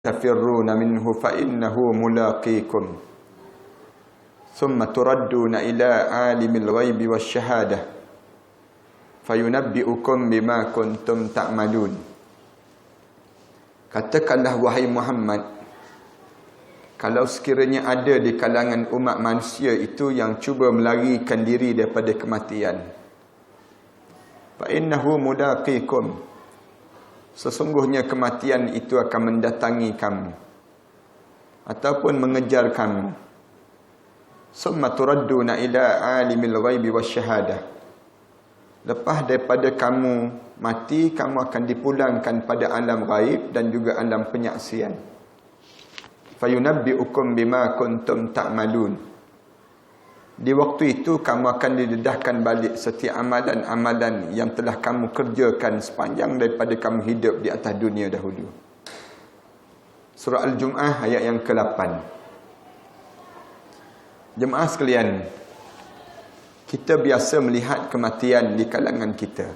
تفرون منه فإنه ملاقيكم ثم تردون إلى عالم الغيب والشهادة فينبئكم بما كنتم تعملون. Katakanlah wahai Muhammad, kalau sekiranya ada di kalangan umat manusia itu yang cuba melarikan diri daripada kematian, fa innahu mulaqikum, sesungguhnya kematian itu akan mendatangi kamu ataupun mengejar kamu. Summa turadduna ila alimil ghaibi wasyahadah, lepas daripada kamu mati, kamu akan dipulangkan pada alam ghaib dan juga alam penyaksian. Fayunabbi'ukum bima kuntum ta'malun, di waktu itu kamu akan didedahkan balik setiap amalan-amalan yang telah kamu kerjakan sepanjang daripada kamu hidup di atas dunia dahulu. Surah Al-Jum'ah ayat yang ke-8. Jemaah sekalian, kita biasa melihat kematian di kalangan kita.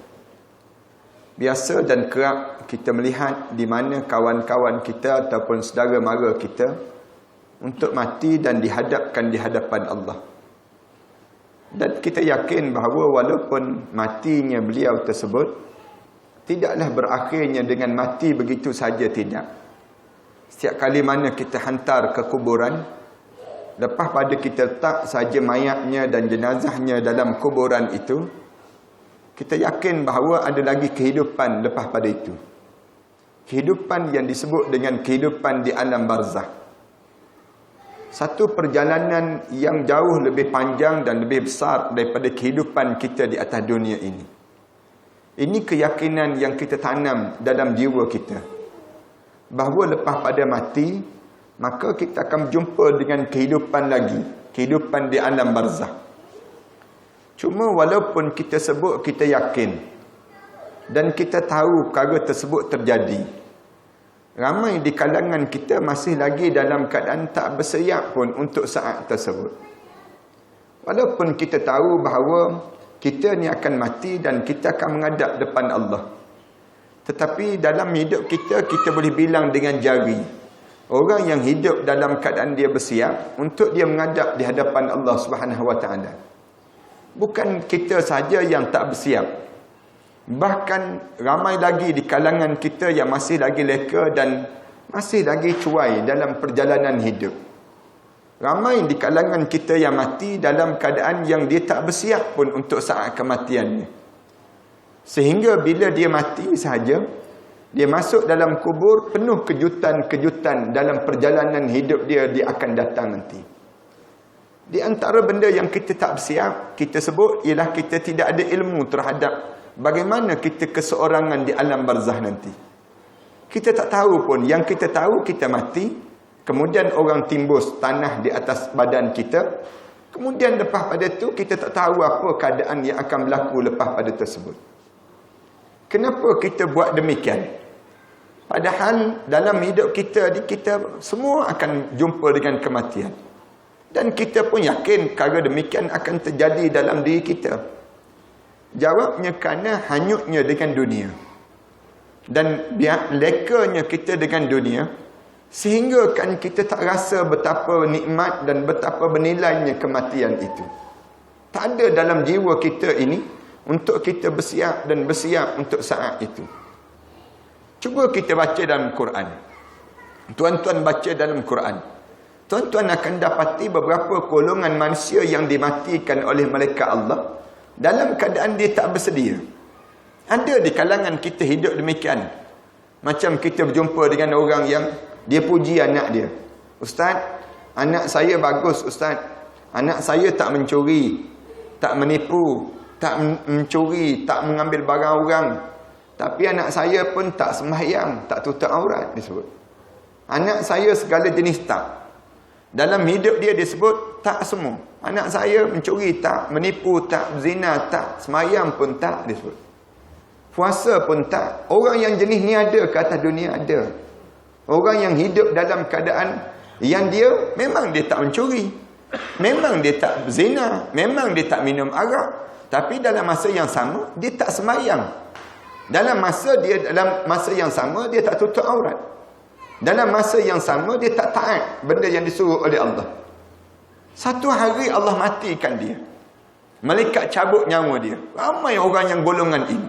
Biasa dan kerap kita melihat di mana kawan-kawan kita ataupun saudara mara kita untuk mati dan dihadapkan di hadapan Allah. Dan kita yakin bahawa walaupun matinya beliau tersebut tidaklah berakhirnya dengan mati begitu saja, tidak. Setiap kali mana kita hantar ke kuburan, lepas pada kita letak saja mayatnya dan jenazahnya dalam kuburan itu, kita yakin bahawa ada lagi kehidupan lepas pada itu. Kehidupan yang disebut dengan kehidupan di alam barzakh. Satu perjalanan yang jauh lebih panjang dan lebih besar daripada kehidupan kita di atas dunia ini. Ini keyakinan yang kita tanam dalam jiwa kita, bahawa lepas pada mati, maka kita akan berjumpa dengan kehidupan lagi, kehidupan di alam barzakh. Cuma walaupun kita sebut kita yakin dan kita tahu perkara tersebut terjadi, ramai di kalangan kita masih lagi dalam keadaan tak bersiap pun untuk saat tersebut. Walaupun kita tahu bahawa kita ni akan mati dan kita akan menghadap depan Allah, tetapi dalam hidup kita, kita boleh bilang dengan jari orang yang hidup dalam keadaan dia bersiap untuk dia menghadap di hadapan Allah Subhanahu Wa Taala. Bukan kita saja yang tak bersiap, bahkan ramai lagi di kalangan kita yang masih lagi leka dan masih lagi cuai dalam perjalanan hidup. Ramai di kalangan kita yang mati dalam keadaan yang dia tak bersiap pun untuk saat kematiannya. Sehingga bila dia mati sahaja, dia masuk dalam kubur penuh kejutan-kejutan dalam perjalanan hidup dia akan datang nanti. Di antara benda yang kita tak bersiap, kita sebut ialah kita tidak ada ilmu terhadap bagaimana kita keseorangan di alam barzakh nanti. Kita tak tahu pun, yang kita tahu kita mati, kemudian orang timbus tanah di atas badan kita, kemudian lepas pada itu kita tak tahu apa keadaan yang akan berlaku lepas pada tersebut. Kenapa kita buat demikian? Padahal dalam hidup kita semua akan jumpa dengan kematian. Dan kita pun yakin perkara demikian akan terjadi dalam diri kita. Jawabnya kerana hanyutnya dengan dunia. Dan lekanya kita dengan dunia, sehingga kan kita tak rasa betapa nikmat dan betapa bernilainya kematian itu. Tak ada dalam jiwa kita ini untuk kita bersiap dan bersiap untuk saat itu. Cuba kita baca dalam Quran. Tuan-tuan baca dalam Quran, tuan-tuan akan dapati beberapa golongan manusia yang dimatikan oleh malaikat Allah dalam keadaan dia tak bersedia. Ada di kalangan kita hidup demikian. Macam kita berjumpa dengan orang yang dia puji anak dia. Ustaz, anak saya bagus Ustaz. Anak saya tak mencuri, tak menipu, tak mencuri, tak mengambil barang orang. Tapi anak saya pun tak sembahyang, tak tutup aurat disebut. Anak saya segala jenis tak. Dalam hidup dia disebut tak semua. Anak saya mencuri tak, menipu tak, zina tak, semayang pun tak disebut. Puasa pun tak. Orang yang jenis ni ada ke atas dunia? Ada. Orang yang hidup dalam keadaan yang dia memang dia tak mencuri, memang dia tak zina, memang dia tak minum arak, tapi dalam masa yang sama dia tak semayang. Dalam masa yang sama dia tak tutup aurat. Dalam masa yang sama, dia tak taat benda yang disuruh oleh Allah. Satu hari Allah matikan dia. Malaikat cabut nyawa dia. Ramai orang yang golongan ini.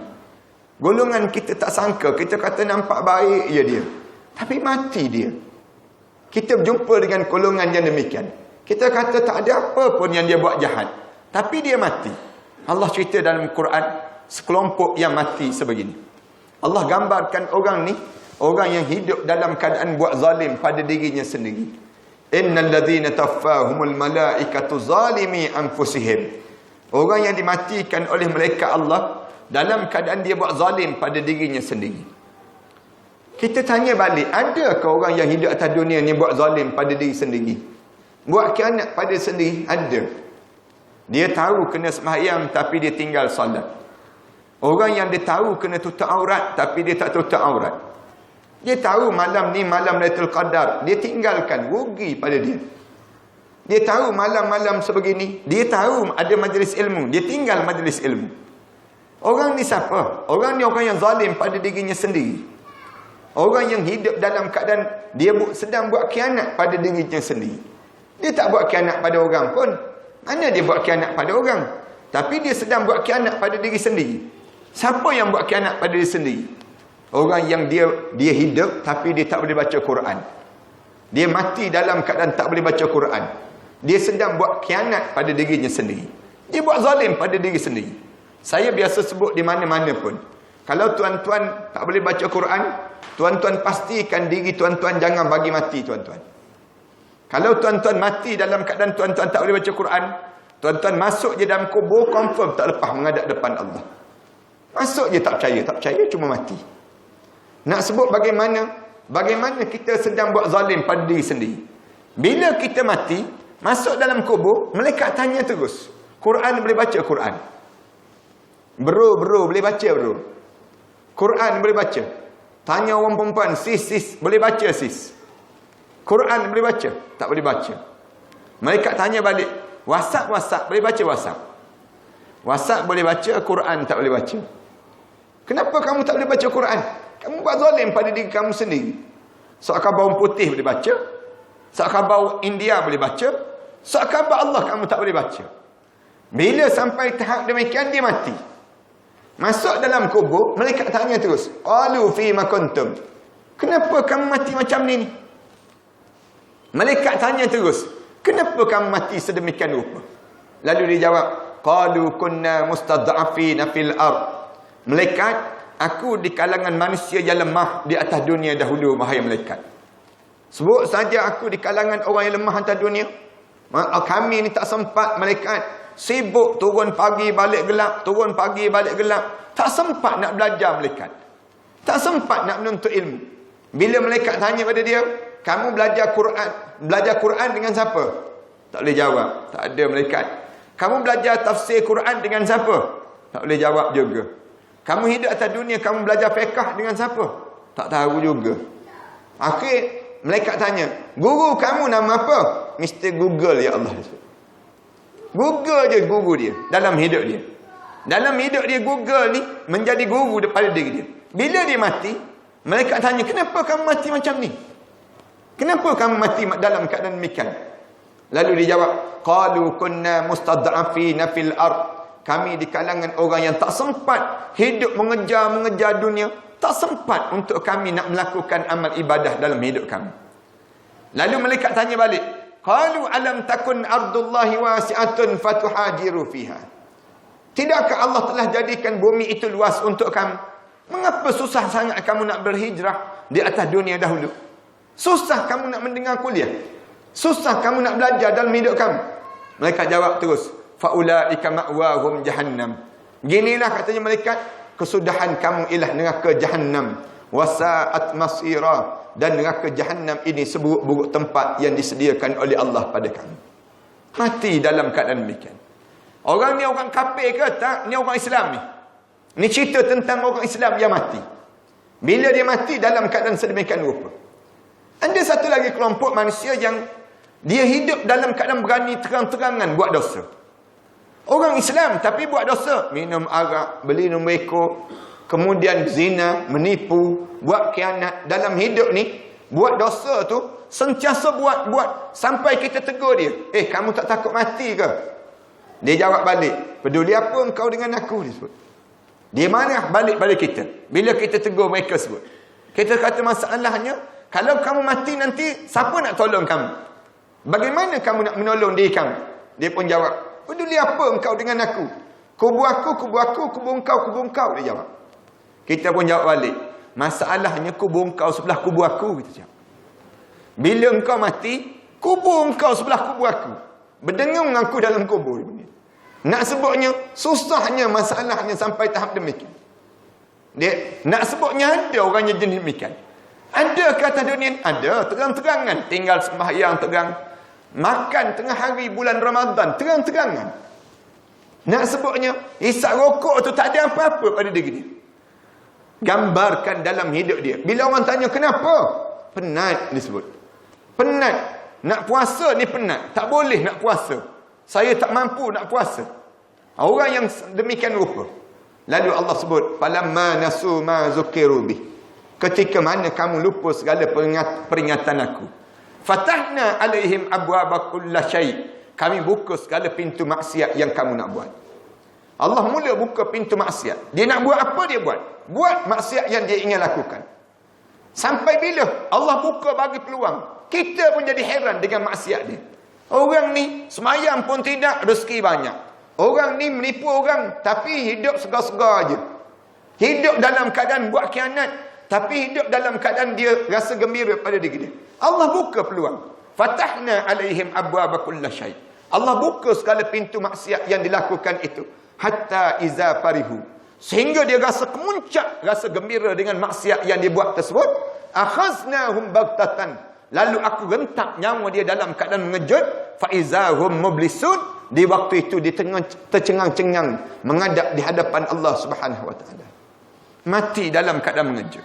Golongan kita tak sangka. Kita kata nampak baik je dia. Tapi mati dia. Kita berjumpa dengan golongan yang demikian. Kita kata tak ada apa pun yang dia buat jahat. Tapi dia mati. Allah cerita dalam Quran, sekelompok yang mati sebegini. Allah gambarkan orang ni, orang yang hidup dalam keadaan buat zalim pada dirinya sendiri. Innal ladzina tawaffahumul malaikatu zalimi anfusihim. Orang yang dimatikan oleh malaikat Allah dalam keadaan dia buat zalim pada dirinya sendiri. Kita tanya balik, adakah orang yang hidup atas dunia ni buat zalim pada diri sendiri? Buat khianat pada sendiri? Ada. Dia tahu kena sembahyang tapi dia tinggal solat. Orang yang dia tahu kena tutup aurat tapi dia tak tutup aurat. Dia tahu malam ni malam Lailatul Qadar, dia tinggalkan, rugi pada dia. Dia tahu malam-malam sebegini, dia tahu ada majlis ilmu, dia tinggal majlis ilmu. Orang ni siapa? Orang ni orang yang zalim pada dirinya sendiri. Orang yang hidup dalam keadaan dia sedang buat khianat pada dirinya sendiri. Dia tak buat khianat pada orang pun. Mana dia buat khianat pada orang? Tapi dia sedang buat khianat pada diri sendiri. Siapa yang buat khianat pada diri sendiri? Orang yang dia hidup tapi dia tak boleh baca Quran. Dia mati dalam keadaan tak boleh baca Quran. Dia sedang buat khianat pada dirinya sendiri. Dia buat zalim pada diri sendiri. Saya biasa sebut di mana-mana pun. Kalau tuan-tuan tak boleh baca Quran, tuan-tuan pastikan diri tuan-tuan jangan bagi mati tuan-tuan. Kalau tuan-tuan mati dalam keadaan tuan-tuan tak boleh baca Quran, tuan-tuan masuk je dalam kubur, confirm tak lepas menghadap depan Allah. Masuk je tak percaya cuma mati. Nak sebut bagaimana kita sedang buat zalim pada diri sendiri. Bila kita mati, masuk dalam kubur, malaikat tanya terus. Quran boleh baca Quran? Bro, boleh baca bro? Quran boleh baca? Tanya orang perempuan, sis, boleh baca sis? Quran boleh baca? Tak boleh baca. Malaikat tanya balik, WhatsApp, boleh baca WhatsApp? WhatsApp boleh baca, Quran tak boleh baca. Kenapa kamu tak boleh baca Quran? Kamu buat zalim pada diri kamu sendiri. Seakan bawang putih boleh baca, seakan bawang India boleh baca, seakan Allah kamu tak boleh baca. Bila sampai tahap demikian, dia mati. Masuk dalam kubur, malaikat tanya terus, qalu fi ma kuntum. Kenapa kamu mati macam ni? Malaikat tanya terus, kenapa kamu mati sedemikian rupa? Lalu dia jawab, qalu kunna mustad'afina fil ard. Malaikat, aku di kalangan manusia yang lemah di atas dunia dahulu, wahai malaikat. Sebut saja aku di kalangan orang yang lemah atas dunia. Kami ni tak sempat malaikat. Sibuk turun pagi balik gelap, turun pagi balik gelap. Tak sempat nak belajar malaikat. Tak sempat nak menuntut ilmu. Bila malaikat tanya pada dia, kamu belajar Quran dengan siapa? Tak boleh jawab. Tak ada malaikat. Kamu belajar tafsir Quran dengan siapa? Tak boleh jawab juga. Kamu hidup atas dunia, kamu belajar fiqh dengan siapa? Tak tahu juga. Akhir, malaikat tanya, guru kamu nama apa? Mr. Google, ya Allah. Google je guru dia dalam hidup dia. Dalam hidup dia, Google ni menjadi guru daripada diri dia. Bila dia mati, malaikat tanya, kenapa kamu mati macam ni? Kenapa kamu mati dalam keadaan demikian? Lalu dia jawab, qalu kunna mustad'afina fil ard. Kami di kalangan orang yang tak sempat hidup mengejar dunia. Tak sempat untuk kami nak melakukan amal ibadah dalam hidup kami. Lalu malaikat tanya balik. Qalu alam takun ardullahi wasi'atun fatuhajiru fiha. Tidakkah Allah telah jadikan bumi itu luas untuk kamu? Mengapa susah sangat kamu nak berhijrah di atas dunia dahulu? Susah kamu nak mendengar kuliah? Susah kamu nak belajar dalam hidup kamu? Malaikat jawab terus. Faulaika ma'wahum jahannam. Ginilah katanya malaikat, kesudahan kamu ialah neraka jahannam. Wasa'at masira. Dan neraka jahannam ini seburuk-buruk tempat yang disediakan oleh Allah pada kamu. Mati dalam keadaan demikian. Orang ni orang kafir ke tak? Ni orang Islam ni. Ni cerita tentang orang Islam yang mati. Bila dia mati dalam keadaan sedemikian rupa. Ada satu lagi kelompok manusia yang dia hidup dalam keadaan berani terang-terangan buat dosa. Orang Islam tapi buat dosa. Minum arak, beli nombor ekor, kemudian zina, menipu, buat khianat. Dalam hidup ni, buat dosa tu, sentiasa buat sampai kita tegur dia. Kamu tak takut mati ke? Dia jawab balik, peduli apa engkau dengan aku? Dia sebut. Dia marah balik kita. Bila kita tegur mereka sebut. Kita kata masalahnya, kalau kamu mati nanti, siapa nak tolong kamu? Bagaimana kamu nak menolong diri kamu? Dia pun jawab, peduli apa engkau dengan aku? Kubu aku, kubu engkau, dia jawab. Kita pun jawab balik, masalahnya kubu engkau sebelah kubu aku, kita jawab. Bila engkau mati, kubu engkau sebelah kubu aku. Berdengung aku dalam kubur. Nak sebutnya, susahnya masalahnya sampai tahap demikian. Dia nak sebutnya ada orang yang jenis demikian. Ada kata dunia? Ada, terang-terangan. Tinggal sembahyang terang. Makan tengah hari bulan Ramadan, terang-terangan. Nak sebutnya, hisap rokok tu tak ada apa-apa pada diri dia. Gambarkan dalam hidup dia. Bila orang tanya kenapa? Penat disebut. Penat. Nak puasa ni penat. Tak boleh nak puasa. Saya tak mampu nak puasa. Orang yang demikian rupa. Lalu Allah sebut, falamma nasu ma zukiru bih. Ketika mana kamu lupa segala peringatan aku. Fatahna alaihim abwaaba kulli syai'. Kami buka segala pintu maksiat yang kamu nak buat. Allah mula buka pintu maksiat. Dia nak buat apa dia buat? Buat maksiat yang dia ingin lakukan. Sampai bila Allah buka bagi peluang, kita pun jadi heran dengan maksiat dia. Orang ni semayang pun tidak, rezeki banyak. Orang ni menipu orang, tapi hidup segar-segar aja. Hidup dalam keadaan buat khianat, tapi hidup dalam keadaan dia rasa gembira pada diri dia. Allah buka peluang. Fatahna alaihim abwaaba kulli syai'. Allah buka segala pintu maksiat yang dilakukan itu. Hatta iza farihu. Sehingga dia rasa kemuncak, rasa gembira dengan maksiat yang dia buat tersebut. Akhaznahum baghtatan. Lalu aku rentak nyawa dia dalam keadaan mengejut. Faizahum mublisun. Di waktu itu dia tercengang-cengang menghadap di hadapan Allah Subhanahu wa taala. Mati dalam keadaan mengejut.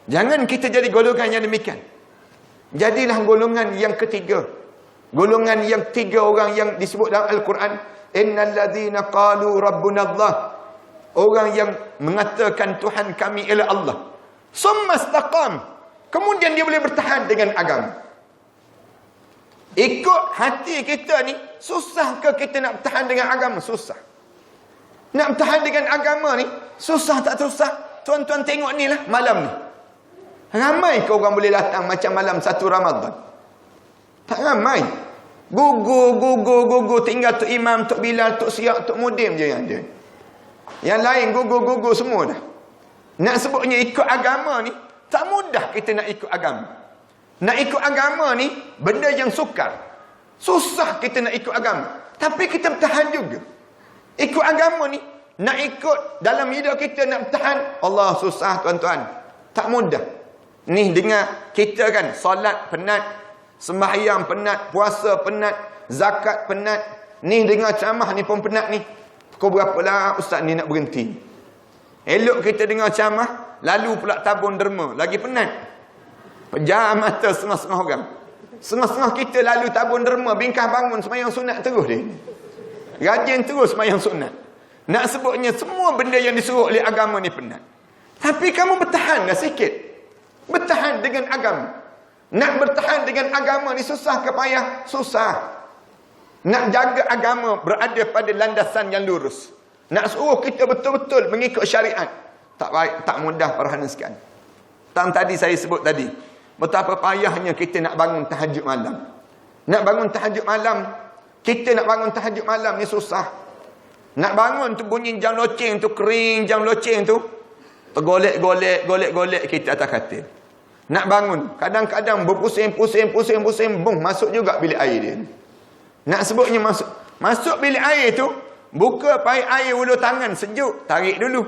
Jangan kita jadi golongan yang demikian. Jadilah golongan yang ketiga. Golongan yang tiga orang yang disebut dalam Al-Quran. Innal ladzina qalu rabbuna Allah. Orang yang mengatakan Tuhan kami ialah Allah. Summa istaqam. Kemudian dia boleh bertahan dengan agama. Ikut hati kita ni, susah ke kita nak bertahan dengan agama? Susah. Nak bertahan dengan agama ni, susah tak susah? Tuan-tuan tengok ni lah, malam ni. Ramai ke orang boleh datang macam malam 1 Ramadan? Tak ramai. Gugur, tinggal Tok Imam, Tok Bilal, Tok Siak, Tok Mudim je yang ada. Yang lain gugur semua dah. Nak sebutnya ikut agama ni, tak mudah kita nak ikut agama. Nak ikut agama ni, benda yang sukar. Susah kita nak ikut agama. Tapi kita bertahan juga. Ikut agama ni, nak ikut dalam hidup kita nak bertahan. Allah susah tuan-tuan. Tak mudah. Ni dengar kita kan, solat penat, sembahyang penat, puasa penat, zakat penat. Ni dengar ceramah ni pun penat ni. Pukul berapa lah ustaz ni nak berhenti? Elok kita dengar ceramah, lalu pula tabun derma, lagi penat. Pejam mata setengah-setengah orang. Setengah-setengah kita lalu tabun derma, bingkah bangun sembahyang sunat terus dia. Rajin terus sembahyang sunat. Nak sebutnya semua benda yang disuruh oleh agama ni penat. Tapi kamu bertahan dah sikit. Bertahan dengan agama. Nak bertahan dengan agama ni susah ke payah? Susah. Nak jaga agama berada pada landasan yang lurus. Nak suruh kita betul-betul mengikut syariat. Tak baik, tak mudah perhatian sekalian. Tadi saya sebut tadi, betapa payahnya kita nak bangun tahajud malam. Nak bangun tahajud malam, kita nak bangun tahajud malam ni susah. Nak bangun tu bunyi jam loceng tu, kering jam loceng tu, tergolek-golek kita atas katil. Nak bangun, kadang-kadang berpusing, bung, masuk juga bilik air dia. Nak sebutnya masuk bilik air tu, buka paip air ulu tangan sejuk, tarik dulu.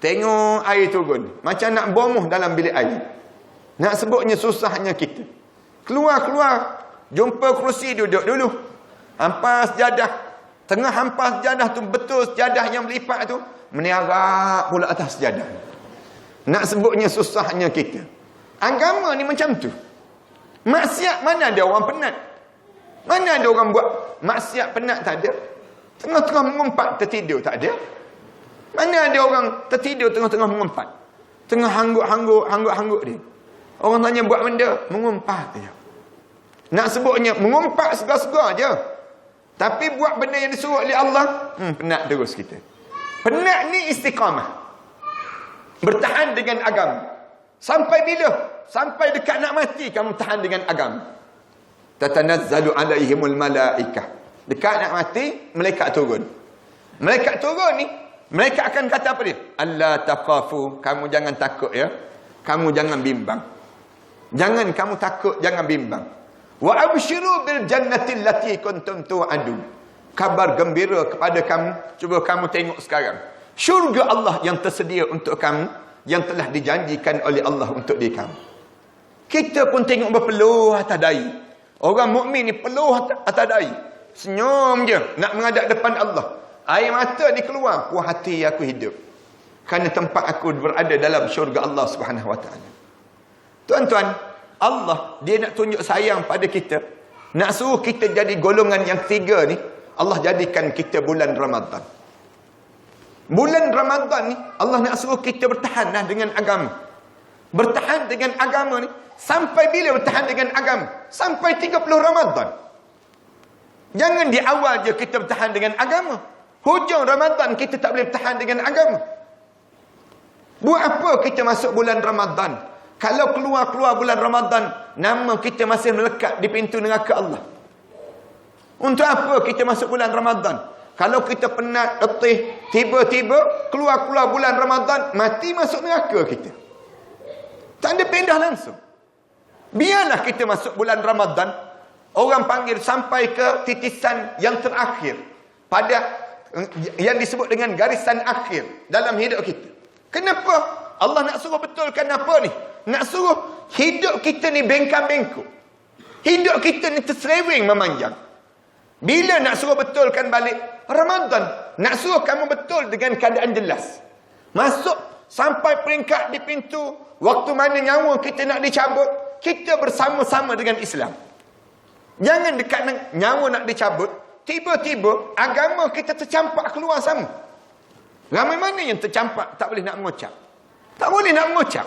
Tengok air turun. Macam nak bomoh dalam bilik air. Nak sebutnya susahnya kita. Keluar. Jumpa kerusi duduk dulu. Hampas sejadah. Tengah hampas sejadah tu betul sejadah yang berlipat tu. Meniarap pula atas sejadah. Nak sebutnya susahnya kita. Agama ni macam tu. Maksiat mana ada orang penat? Mana ada orang buat maksiat penat? Tak ada. Tengah-tengah mengumpat tertidur tak ada. Mana ada orang tertidur tengah-tengah mengumpat. Tengah hangguk dia. Orang tanya buat benda, mengumpat je. Nak sebutnya, mengumpat segar-segar je. Tapi buat benda yang disuruh oleh Allah, penat terus kita. Penat ni istiqamah. Bertahan dengan agama. Sampai bila? Sampai dekat nak mati, kamu tahan dengan agama. Tatanazzalu alaihimul malaikah. Dekat nak mati, malaikat turun. Malaikat turun ni, malaikat akan kata apa dia? Allah taqafu, kamu jangan takut ya. Kamu jangan bimbang. Jangan kamu takut, jangan bimbang. Wa abshiru bil jannati allati kuntum tu'adun. Kabar gembira kepada kamu. Cuba kamu tengok sekarang. Syurga Allah yang tersedia untuk kamu, yang telah dijanjikan oleh Allah untuk diri kamu. Kita pun tengok berpeluh atas dahi. Orang mukmin ni peluh atas dahi. Senyum je nak menghadap depan Allah. Air mata dia keluar, puas hati aku hidup. Kerana tempat aku berada dalam syurga Allah Subhanahu wa taala. Tuan-tuan, Allah dia nak tunjuk sayang pada kita. Nak suruh kita jadi golongan yang ketiga ni. Allah jadikan kita bulan Ramadan. Bulan Ramadan ni Allah nak suruh kita bertahan dengan agama. Bertahan dengan agama ni. Sampai bila bertahan dengan agama? Sampai 30 Ramadan. Jangan di awal je kita bertahan dengan agama. Hujung Ramadan kita tak boleh bertahan dengan agama. Buat apa kita masuk bulan Ramadan? Kalau keluar-keluar bulan Ramadan, nama kita masih melekat di pintu neraka Allah. Untuk apa kita masuk bulan Ramadan? Kalau kita penat, letih, tiba-tiba keluar-keluar bulan Ramadan, mati masuk neraka kita. Tak ada pindah langsung. Biarlah kita masuk bulan Ramadan, orang panggil sampai ke titisan yang terakhir. Pada yang disebut dengan garisan akhir dalam hidup kita. Kenapa? Allah nak suruh betulkan apa ni? Nak suruh hidup kita ni bengkak-bengkok. Hidup kita ni terserewing memanjang. Bila nak suruh betulkan balik? Ramadan. Nak suruh kamu betul dengan keadaan jelas. Masuk sampai peringkat di pintu. Waktu mana nyawa kita nak dicabut, kita bersama-sama dengan Islam. Jangan dekat nyawa nak dicabut, tiba-tiba agama kita tercampak keluar sama. Ramai mana yang tercampak tak boleh nak mengucap. Tak boleh nak mengucap.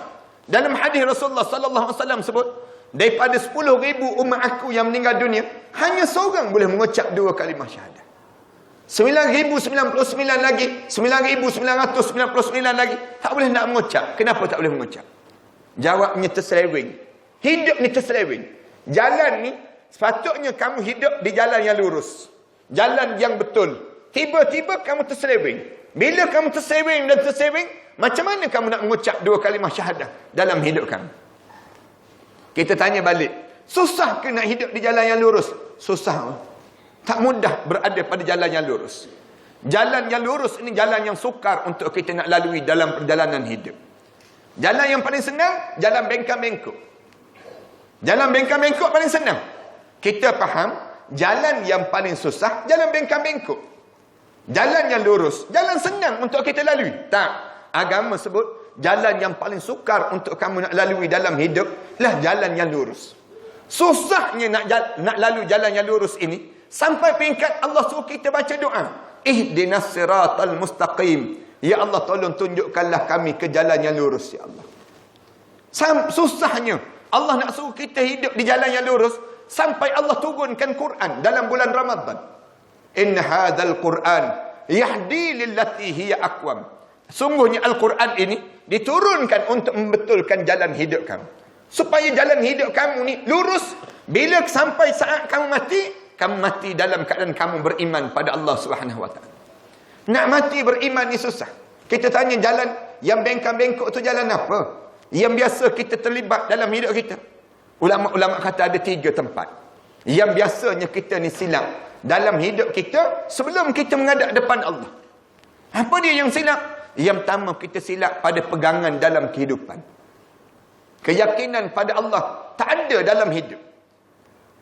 Dalam hadis Rasulullah sallallahu alaihi wasallam sebut, daripada 10,000 umat aku yang meninggal dunia, hanya seorang boleh mengucap 2 kalimah syahadah. 9,099 lagi, 9,999 lagi tak boleh nak mengucap. Kenapa tak boleh mengucap? Jawabnya terseleweng. Hidup ni terseleweng. Jalan ni sepatutnya kamu hidup di jalan yang lurus, jalan yang betul. Tiba-tiba kamu terseleweng. Bila kamu terseleweng dan terseleweng, macam mana kamu nak mengucap 2 kalimah syahadah dalam hidup kamu? Kita tanya balik, susah ke nak hidup di jalan yang lurus? Susah. Tak mudah berada pada jalan yang lurus. Jalan yang lurus ini jalan yang sukar untuk kita nak lalui dalam perjalanan hidup. Jalan yang paling senang, jalan bengkak-bengkok. Jalan bengkak-bengkok paling senang. Kita faham, jalan yang paling susah, jalan bengkak-bengkok. Jalan yang lurus, jalan senang untuk kita lalui. Tak. Agama sebut, jalan yang paling sukar untuk kamu nak lalui dalam hidup, lah jalan yang lurus. Susahnya nak lalu jalan yang lurus ini, sampai peringkat Allah suruh kita baca doa. Ihdinas siratal mustaqim. Ya Allah, tolong tunjukkanlah kami ke jalan yang lurus, ya Allah. Susahnya Allah nak suruh kita hidup di jalan yang lurus, sampai Allah turunkan Quran dalam bulan Ramadan. Inna hadzal Quran yahdi lillati hiya aqwam. Sungguhnya Al-Quran ini diturunkan untuk membetulkan jalan hidup kamu. Supaya jalan hidup kamu ni lurus. Bila sampai saat kamu mati dalam keadaan kamu beriman pada Allah Subhanahu wa taala. Nak mati beriman ni susah. Kita tanya jalan yang bengkak-bengkok tu jalan apa? Yang biasa kita terlibat dalam hidup kita. Ulama-ulama kata ada 3 tempat. Yang biasanya kita ni silap dalam hidup kita sebelum kita menghadap depan Allah. Apa dia yang silap? Yang pertama, kita silap pada pegangan dalam kehidupan. Keyakinan pada Allah tak ada dalam hidup.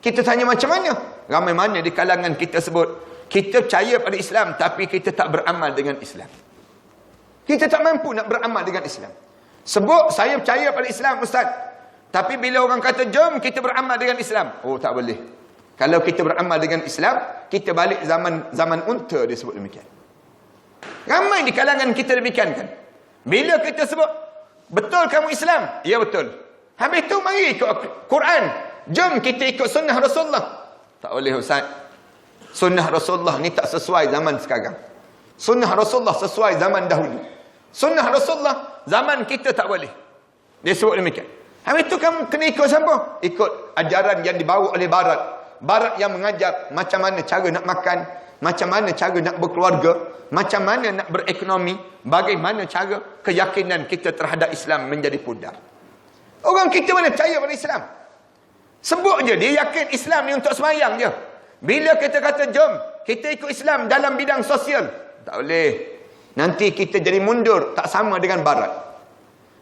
Kita tanya macam mana? Ramai mana di kalangan kita sebut, kita percaya pada Islam tapi kita tak beramal dengan Islam. Kita tak mampu nak beramal dengan Islam. Sebut, saya percaya pada Islam, Ustaz. Tapi bila orang kata, jom kita beramal dengan Islam. Oh, tak boleh. Kalau kita beramal dengan Islam, kita balik zaman unta, dia sebut demikian. Ramai di kalangan kita demikian kan. Bila kita sebut, betul kamu Islam? Ya betul. Habis tu mari ikut Quran. Jom kita ikut sunnah Rasulullah. Tak boleh Ustaz. Sunnah Rasulullah ni tak sesuai zaman sekarang. Sunnah Rasulullah sesuai zaman dahulu. Sunnah Rasulullah zaman kita tak boleh. Dia sebut demikian. Habis tu kamu kena ikut siapa? Ikut ajaran yang dibawa oleh Barat. Barat yang mengajar macam mana cara nak makan, macam mana cara nak berkeluarga, macam mana nak berekonomi, bagaimana cara keyakinan kita terhadap Islam menjadi pudar. Orang kita mana percaya pada Islam? Sebut je dia yakin Islam ni untuk sembahyang je. Bila kita kata jom kita ikut Islam dalam bidang sosial, tak boleh. Nanti kita jadi mundur, tak sama dengan Barat.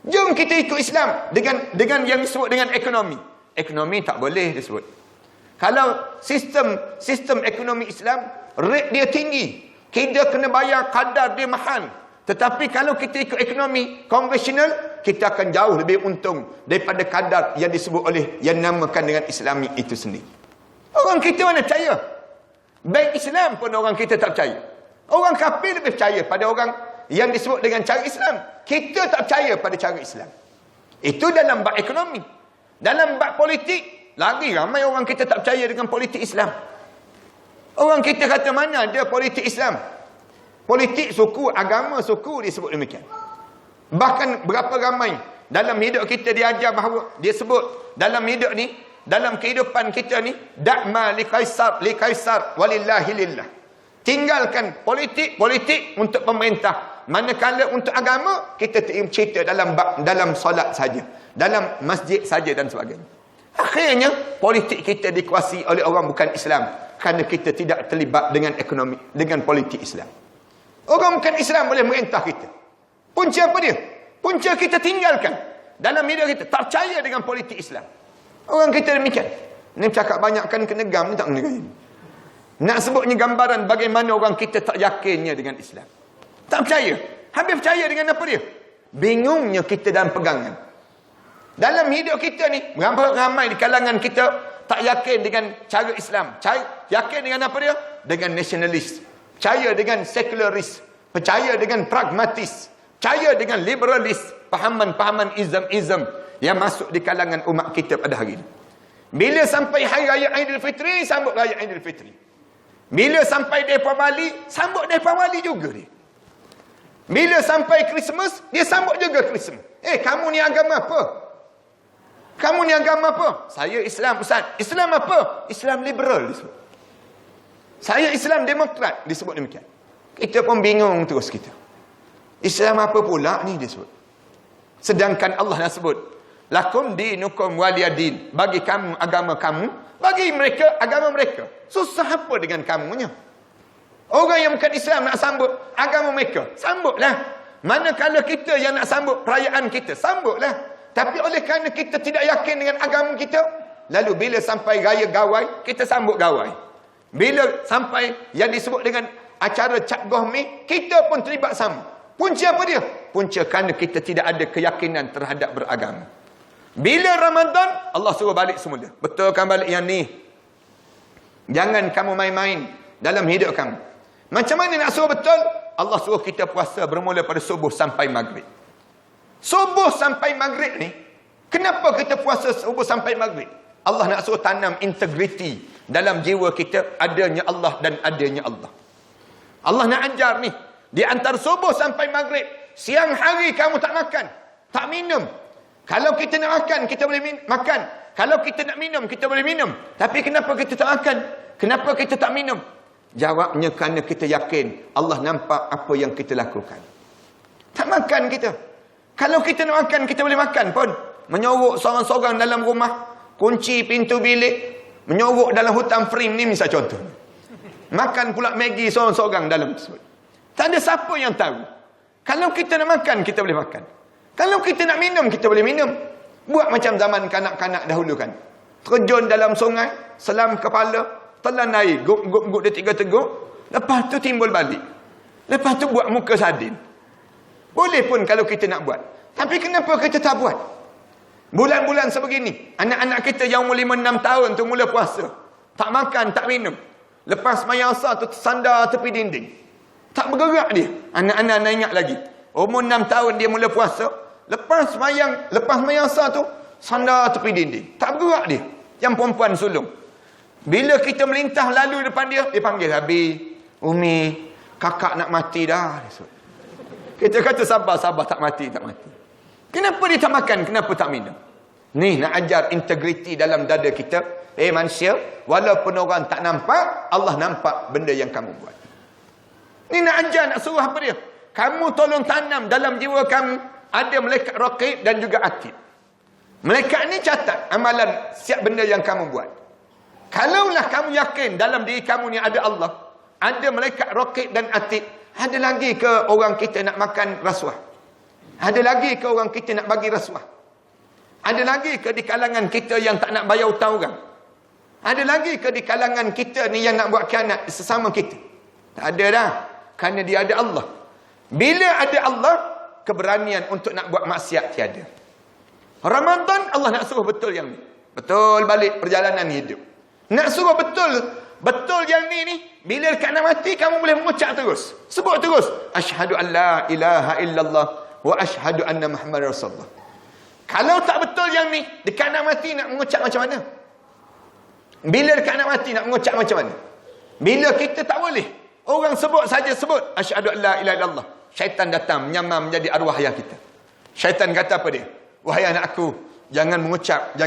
Jom kita ikut Islam dengan yang disebut dengan ekonomi. Ekonomi tak boleh disebut. Kalau sistem ekonomi Islam, rate dia tinggi. Kita kena bayar kadar dia mahal. Tetapi kalau kita ikut ekonomi konvensional, kita akan jauh lebih untung daripada kadar yang disebut oleh yang namakan dengan Islami itu sendiri. Orang kita mana percaya? Bank Islam pun orang kita tak percaya. Orang kafir lebih percaya pada orang yang disebut dengan cara Islam. Kita tak percaya pada cara Islam. Itu dalam bab ekonomi. Dalam bab politik, lagi ramai orang kita tak percaya dengan politik Islam. Orang kita kata mana ada politik Islam. Politik suku, agama suku disebut demikian. Bahkan berapa ramai dalam hidup kita diajar bahawa dia sebut dalam hidup ni, dalam kehidupan kita ni, da'ma li kaisar walillahi lillah. Tinggalkan politik untuk pemerintah. Manakala untuk agama, kita cerita dalam solat saja, dalam masjid saja dan sebagainya. Akhirnya politik kita dikuasai oleh orang bukan Islam kerana kita tidak terlibat dengan ekonomi, dengan politik Islam. Orang bukan Islam boleh merintah kita. Punca apa dia? Punca kita tinggalkan dalam hidup kita, tak percaya dengan politik Islam. Orang kita demikian. Ni cakap banyakkan kena gam ni tak kena gaya. Nak sebutnya gambaran bagaimana orang kita tak yakinnya dengan Islam. Tak percaya. Habis percaya dengan apa dia? Bingungnya kita dalam pegangan. Dalam hidup kita ni, ramai di kalangan kita tak yakin dengan cara Islam. Yakin dengan apa dia? Dengan nasionalis. Percaya dengan sekularis. Percaya dengan pragmatis. Percaya dengan liberalis. Pahaman-pahaman ism yang masuk di kalangan umat kita pada hari ini. Bila sampai Hari Raya Aidilfitri, sambut Raya Aidilfitri. Bila sampai Deepawali, sambut Deepawali juga dia. Bila sampai Christmas, dia sambut juga Christmas. Kamu ni agama apa? Kamu ni agama apa? Saya Islam, Ustaz. Islam apa? Islam liberal disebut. Saya Islam demokrat disebut demikian. Kita pun bingung terus kita. Islam apa pula ni disebut. Sedangkan Allah nak sebut, lakum dinukum waliyadin. Bagi kamu agama kamu, bagi mereka agama mereka. Susah apa dengan kamunya? Orang yang bukan Islam nak sambut agama mereka, sambutlah. Manakala kita yang nak sambut perayaan kita, sambutlah. Tapi oleh kerana kita tidak yakin dengan agama kita, lalu bila sampai raya gawai, kita sambut gawai. Bila sampai yang disebut dengan acara Cap Gohmi, kita pun terlibat sama. Punca apa dia? Punca kerana kita tidak ada keyakinan terhadap beragama. Bila Ramadan, Allah suruh balik semula. Betulkan balik yang ni. Jangan kamu main-main dalam hidup kamu. Macam mana nak suruh betul? Allah suruh kita puasa bermula pada subuh sampai maghrib. Subuh sampai maghrib ni, kenapa kita puasa subuh sampai maghrib? Allah nak suruh tanam integriti dalam jiwa kita, adanya Allah dan adanya Allah. Allah nak ajar ni, di antara subuh sampai maghrib, siang hari kamu tak makan, tak minum. Kalau kita nak makan, kita boleh makan. Kalau kita nak minum, kita boleh minum. Tapi kenapa kita tak makan? Kenapa kita tak minum? Jawabnya kerana kita yakin Allah nampak apa yang kita lakukan. Tak makan kita. Kalau kita nak makan, kita boleh makan pun. Menyorok seorang-seorang dalam rumah, kunci pintu bilik, menyorok dalam hutan frame ni misal contoh. Makan pula Maggi seorang-seorang dalam tersebut. Tak ada siapa yang tahu. Kalau kita nak makan, kita boleh makan. Kalau kita nak minum, kita boleh minum. Buat macam zaman kanak-kanak dahulu kan. Terjun dalam sungai, selam kepala, telan air, guk dia 3 teguk. Lepas tu timbul balik. Lepas tu buat muka sardin. Boleh pun kalau kita nak buat. Tapi kenapa kita tak buat? Bulan-bulan sebegini, anak-anak kita yang umur 5-6 tahun tu mula puasa. Tak makan, tak minum. Lepas sembahyang asar tu tersandar tepi dinding. Tak bergerak dia. Anak-anak nak ingat lagi. Umur 6 tahun dia mula puasa. Lepas sembahyang asar tu, sandar tepi dinding. Tak bergerak dia. Yang perempuan sulung. Bila kita melintah lalu depan dia, dia panggil, Abi, Umi, kakak nak mati dah. Kita kata sabar, tak mati. Kenapa dia tak makan? Kenapa tak minum? Ni nak ajar integriti dalam dada kita. Manusia, walaupun orang tak nampak, Allah nampak benda yang kamu buat. Ni nak ajar, nak suruh apa dia? Kamu tolong tanam dalam jiwa kamu, ada malaikat raqib dan juga atid. Malaikat ni catat amalan siap benda yang kamu buat. Kalaulah kamu yakin dalam diri kamu ni ada Allah, ada malaikat raqib dan atid, ada lagi ke orang kita nak makan rasuah? Ada lagi ke orang kita nak bagi rasuah? Ada lagi ke di kalangan kita yang tak nak bayar hutang orang? Ada lagi ke di kalangan kita ni yang nak buat khianat sesama kita? Tak ada dah. Kerana dia ada Allah. Bila ada Allah, keberanian untuk nak buat maksiat tiada. Ramadan Allah nak suruh betul yang ni. Betul balik perjalanan hidup. Nak suruh betul yang ni, bila dekat nak mati kamu boleh mengucap terus. Sebut terus. Asyhadu an la ilaha illallah wa asyhadu anna Muhammadar Rasulullah. Kalau tak betul yang ni, dekat nak mati nak mengucap macam mana? Bila dekat nak mati nak mengucap macam mana? Bila kita tak boleh. Orang sebut saja sebut. Asyhadu an la ilaha illallah. Syaitan datang menyamar menjadi arwah ayah kita. Syaitan kata apa dia? Wahai anak aku, jangan mengucap.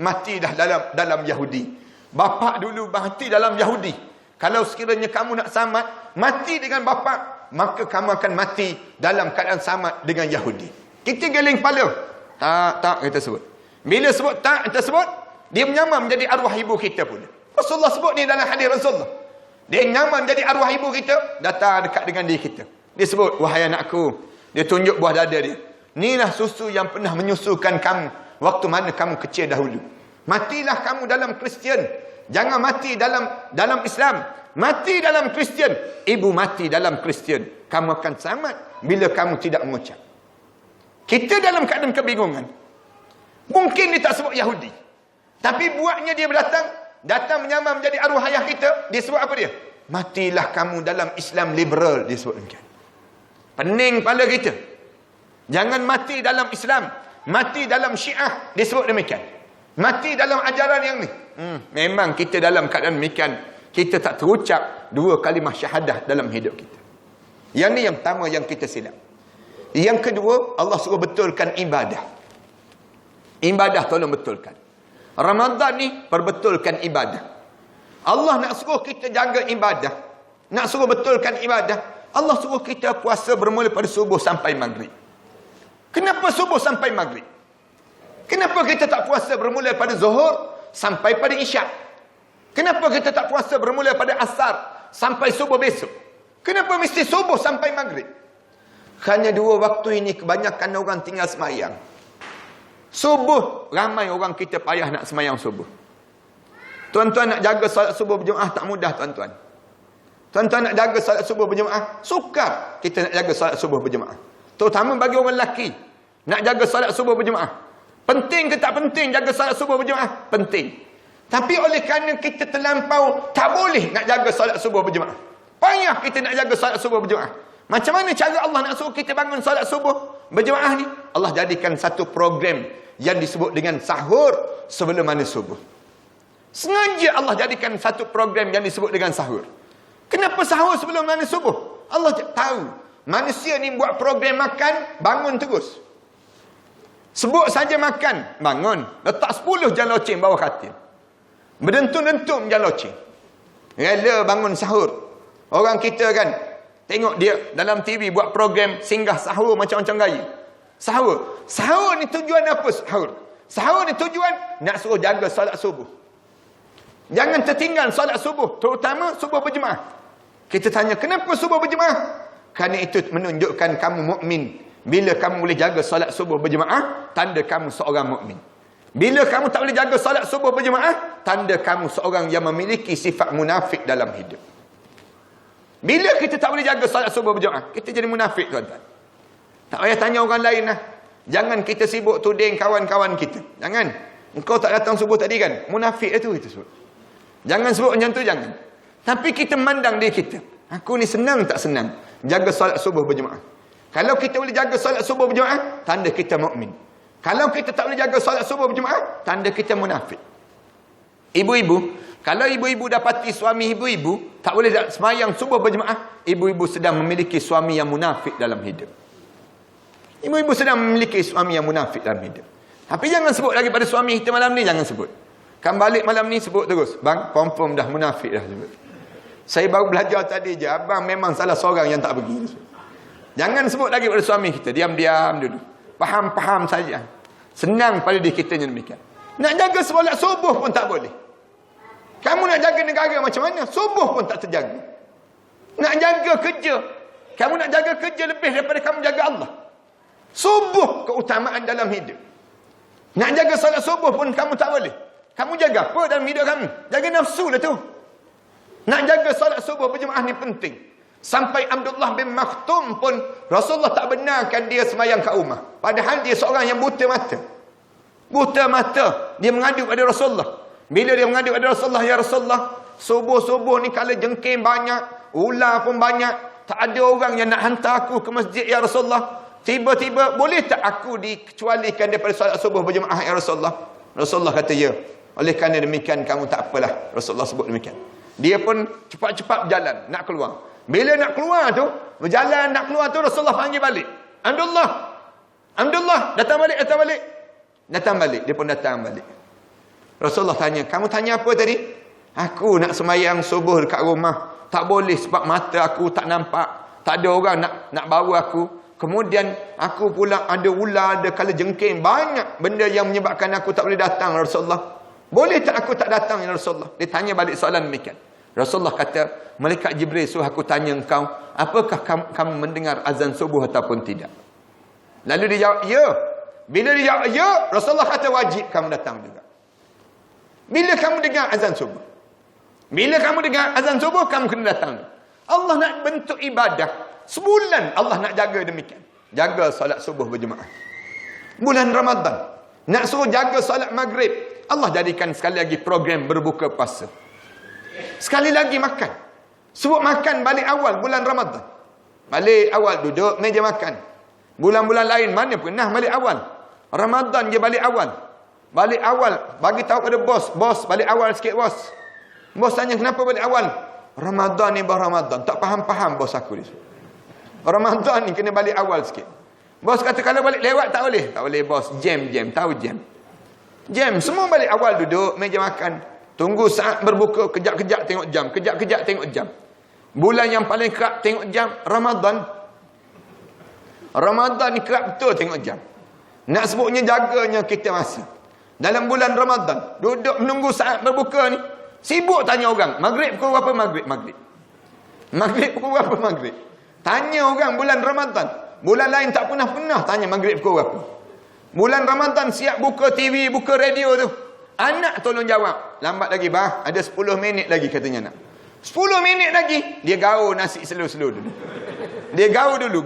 Mati dah dalam Yahudi. Bapa dulu mati dalam Yahudi. Kalau sekiranya kamu nak selamat, mati dengan bapa, maka kamu akan mati dalam keadaan sama dengan Yahudi. Kita geling kepala. Tak, kita sebut. Bila sebut tak, kita sebut, dia menyamar menjadi arwah ibu kita pula. Rasulullah sebut ni dalam hadis Rasulullah. Dia menyamar menjadi arwah ibu kita, datang dekat dengan diri kita. Dia sebut, wahai anakku. Dia tunjuk buah dada dia. Inilah susu yang pernah menyusukan kamu waktu mana kamu kecil dahulu. Matilah kamu dalam Kristian. Jangan mati dalam Islam. Mati dalam Kristian. Ibu mati dalam Kristian. Kamu akan selamat bila kamu tidak mengucap. Kita dalam keadaan kebingungan. Mungkin dia tak sebut Yahudi. Tapi buatnya dia datang menyamar menjadi arwah ayah kita. Dia sebut apa dia? Matilah kamu dalam Islam liberal. Dia sebut demikian. Pening kepala kita. Jangan mati dalam Islam. Mati dalam Syiah. Dia sebut demikian. Mati dalam ajaran yang ni. Memang kita dalam keadaan demikian. Kita tak terucap dua kalimah syahadah dalam hidup kita. Yang ni yang pertama yang kita silap. Yang kedua, Allah suruh betulkan ibadah. Ibadah tolong betulkan. Ramadan ni perbetulkan ibadah. Allah nak suruh kita jaga ibadah. Nak suruh betulkan ibadah. Allah suruh kita puasa bermula pada subuh sampai maghrib. Kenapa subuh sampai maghrib? Kenapa kita tak puasa bermula pada zuhur sampai pada isyak? Kenapa kita tak puasa bermula pada asar sampai subuh besok? Kenapa mesti subuh sampai maghrib? Hanya dua waktu ini kebanyakan orang tinggal semayang. Subuh, ramai orang kita payah nak semayang subuh. Tuan-tuan nak jaga solat subuh berjemaah tak mudah tuan-tuan. Tuan-tuan nak jaga solat subuh berjemaah, sukar kita nak jaga solat subuh berjemaah. Terutama bagi orang lelaki, nak jaga solat subuh berjemaah. Penting ke tak penting jaga solat subuh berjemaah? Penting. Tapi oleh kerana kita terlampau tak boleh nak jaga solat subuh berjemaah. Payah kita nak jaga solat subuh berjemaah. Macam mana cara Allah nak suruh kita bangun solat subuh berjemaah ni? Allah jadikan satu program yang disebut dengan sahur sebelum mana subuh. Sengaja Allah jadikan satu program yang disebut dengan sahur. Kenapa sahur sebelum mana subuh? Allah tahu manusia ni buat program makan, bangun terus. Sebut saja makan, bangun. Letak 10 jam loceng bawah katil. Berdentum-dentum jam loceng. Rela bangun sahur. Orang kita kan, tengok dia dalam TV buat program singgah sahur macam-macam gaya. Sahur. Sahur ni tujuan apa sahur? Sahur ni tujuan nak suruh jaga solat subuh. Jangan tertinggal solat subuh. Terutama subuh berjemaah. Kita tanya, kenapa subuh berjemaah? Kerana itu menunjukkan kamu mukmin. Bila kamu boleh jaga solat subuh berjemaah, tanda kamu seorang mukmin. Bila kamu tak boleh jaga solat subuh berjemaah, tanda kamu seorang yang memiliki sifat munafik dalam hidup. Bila kita tak boleh jaga solat subuh berjemaah, kita jadi munafik tuan-tuan. Tak payah tanya orang lain lah. Jangan kita sibuk tuding kawan-kawan kita. Jangan. Engkau tak datang subuh tadi kan? Munafik itu kita sebut. Jangan sebut macam tu, jangan. Tapi kita mandang diri kita. Aku ni senang tak senang jaga solat subuh berjemaah. Kalau kita boleh jaga solat subuh berjemaah, tanda kita mukmin. Kalau kita tak boleh jaga solat subuh berjemaah, tanda kita munafik. Ibu-ibu, kalau ibu-ibu dapati suami ibu-ibu tak boleh sembahyang subuh berjemaah, ibu-ibu sedang memiliki suami yang munafik dalam hidup. Ibu-ibu sedang memiliki suami yang munafik dalam hidup. Tapi jangan sebut lagi pada suami kita malam ni, jangan sebut. Kan balik malam ni sebut terus. Bang, confirm dah munafik dah sebut. Saya baru belajar tadi je, abang memang salah seorang yang tak pergi. Jangan sebut lagi pada suami kita, diam-diam dulu. Faham-faham saja. Senang pada diri kita yang demikian. Nak jaga solat subuh pun tak boleh. Kamu nak jaga negara macam mana? Subuh pun tak terjaga. Nak jaga kerja. Kamu nak jaga kerja lebih daripada kamu jaga Allah. Subuh keutamaan dalam hidup. Nak jaga solat subuh pun kamu tak boleh. Kamu jaga apa dalam hidup kamu? Jaga nafsu lah tu. Nak jaga solat subuh berjemaah ni penting. Sampai Abdullah bin Maktum pun Rasulullah tak benarkan dia semayang kat rumah. Padahal dia seorang yang buta mata. Buta mata. Dia mengadu pada Rasulullah. Bila dia mengadu pada Rasulullah, ya Rasulullah, subuh-subuh ni kalau jengking banyak, ular pun banyak, tak ada orang yang nak hantar aku ke masjid, ya Rasulullah. Tiba-tiba, boleh tak aku dikecualikan daripada solat subuh berjemaah, ya Rasulullah? Rasulullah kata, ya. Oleh kerana demikian, kamu tak apalah. Rasulullah sebut demikian. Dia pun cepat-cepat berjalan, nak keluar. Bila nak keluar tu, berjalan nak keluar tu, Rasulullah panggil balik. Abdullah, datang balik. Dia pun datang balik. Rasulullah tanya, kamu tanya apa tadi? Aku nak semayang subuh dekat rumah. Tak boleh sebab mata aku tak nampak. Tak ada orang nak bawa aku. Kemudian aku pula ada ular, ada kala jengking. Banyak benda yang menyebabkan aku tak boleh datang, Rasulullah. Boleh tak aku tak datang, ya Rasulullah? Dia tanya balik soalan demikian. Rasulullah kata, Malaikat Jibril suruh aku tanya engkau, apakah kamu mendengar azan subuh ataupun tidak? Lalu dia jawab, ya. Bila dia jawab, ya, Rasulullah kata wajib kamu datang juga. Bila kamu dengar azan subuh. Bila kamu dengar azan subuh, kamu kena datang. Allah nak bentuk ibadah. Sebulan Allah nak jaga demikian. Jaga solat subuh berjemaah. Bulan Ramadan. Nak suruh jaga solat maghrib. Allah jadikan sekali lagi program berbuka puasa. Sekali lagi makan. Sebut makan balik awal bulan Ramadan. Balik awal duduk meja makan. Bulan-bulan lain mana pernah balik awal. Ramadan je balik awal. Balik awal, bagi tahu pada bos, balik awal sikit bos. Bos tanya kenapa balik awal? Ramadan ni Ramadan, tak faham-faham bos aku ni. Ramadan ni kena balik awal sikit. Bos kata kalau balik lewat tak boleh. Tak boleh bos, jam, tahu jam. Jam, semua balik awal duduk meja makan. Tunggu saat berbuka, kejap-kejap tengok jam, kejap-kejap tengok jam. Bulan yang paling kerap tengok jam, Ramadan. Ramadan ni kerap betul tengok jam. Nak sebutnya jaganya kita masa. Dalam bulan Ramadan, duduk menunggu saat berbuka ni, sibuk tanya orang, maghrib pukul berapa maghrib? Maghrib pukul berapa maghrib? Tanya orang bulan Ramadan. Bulan lain tak pernah tanya maghrib pukul berapa. Bulan Ramadan siap buka TV, buka radio tu. Anak tolong jawab. Lambat lagi bah, ada 10 minit lagi katanya nak. 10 minit lagi, dia gaul nasi slow-slow dulu. Dia gaul dulu.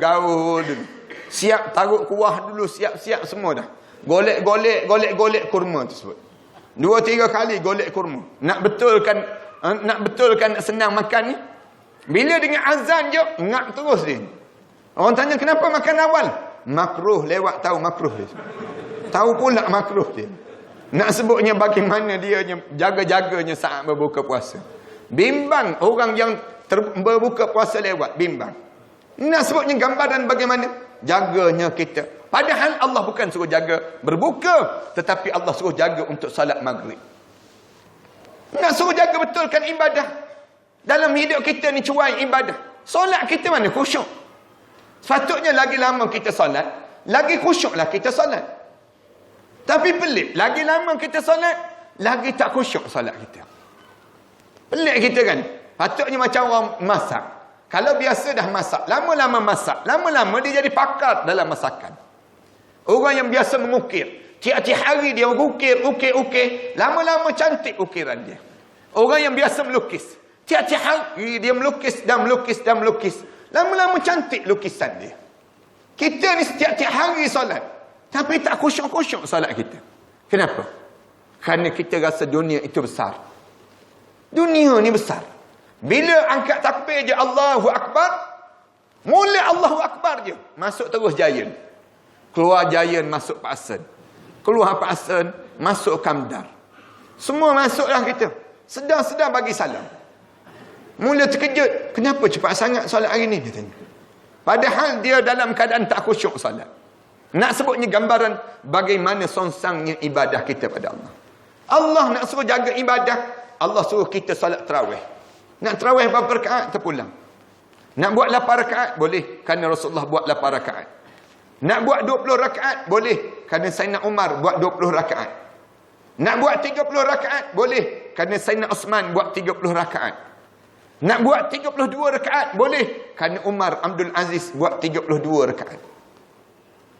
Siap taruh kuah dulu, siap-siap semua dah. Golek kurma tersebut. 2-3 kali golek kurma. Nak betulkan nak senang makan ni. Bila dengan azan je, ngap terus dia. Orang tanya kenapa makan awal? Makruh lewat tahu makruh dia. Tahu pula makruh dia. Nak sebutnya bagaimana dia jaga-jaganya saat berbuka puasa. Bimbang orang yang berbuka puasa lewat, bimbang. Nak sebutnya gambaran bagaimana jaganya kita. Padahal Allah bukan suruh jaga berbuka, tetapi Allah suruh jaga untuk salat maghrib. Nak suruh jaga betulkan ibadah. Dalam hidup kita ni cuai ibadah. Solat kita mana khusyuk. Sepatutnya lagi lama kita solat, lagi khusyuklah kita solat. Tapi pelik, lagi lama kita solat, lagi tak khusyuk solat kita. Pelik kita kan. Patutnya macam orang masak. Kalau biasa dah masak, lama-lama masak, lama-lama dia jadi pakar dalam masakan. Orang yang biasa mengukir, tiap-tiap hari dia ukir, lama-lama cantik ukiran dia. Orang yang biasa melukis, tiap-tiap hari dia melukis, lama-lama cantik lukisan dia. Kita ni setiap-tiap hari solat, tapi tak khusyuk-khusyuk solat kita. Kenapa? Kerana kita rasa dunia itu besar. Dunia ni besar. Bila angkat takbir je Allahu Akbar, mula Allahu Akbar je, masuk terus Giant. Keluar Giant, masuk Pak Hasan. keluar Pak Hasan, masuk Kamdar. Semua masuklah kita. Sedang-sedang bagi salam. Mula terkejut, kenapa cepat sangat solat hari ni? Dia tanya. Padahal dia dalam keadaan tak khusyuk solat. Nak sebutnya gambaran bagaimana songsangnya ibadah kita pada Allah. Allah nak suruh jaga ibadah, Allah suruh kita solat tarawih. Nak tarawih berapa rakaat, terpulang. Nak buat 8 rakaat, boleh. Kerana Rasulullah buat 8 rakaat. Nak buat 20 rakaat, boleh. Kerana Sayyidina Umar buat 20 rakaat. Nak buat 30 rakaat, boleh. Kerana Sayyidina Osman buat 30 rakaat. Nak buat 32 rakaat, boleh. Kerana Umar Abdul Aziz buat 32 rakaat.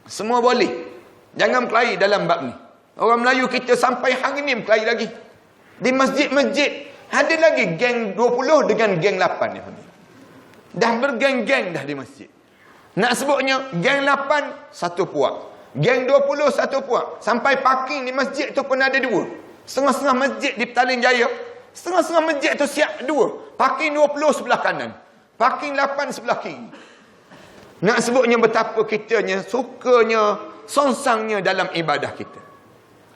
Semua boleh. Jangan berkelahi dalam bab ni. Orang Melayu kita sampai hari ni berkelahi lagi. Di masjid-masjid ada lagi geng 20 dengan geng 8 ni. Dah bergeng-geng dah di masjid. Nak sebutnya geng 8 satu puak, geng 20 satu puak. Sampai parking di masjid tu pun ada 2. Setengah-setengah masjid di Petaling Jaya, setengah-setengah masjid tu siap 2. Parking 20 sebelah kanan, parking 8 sebelah kiri. Nak sebutnya betapa kitanya sukanya, songsangnya dalam ibadah kita.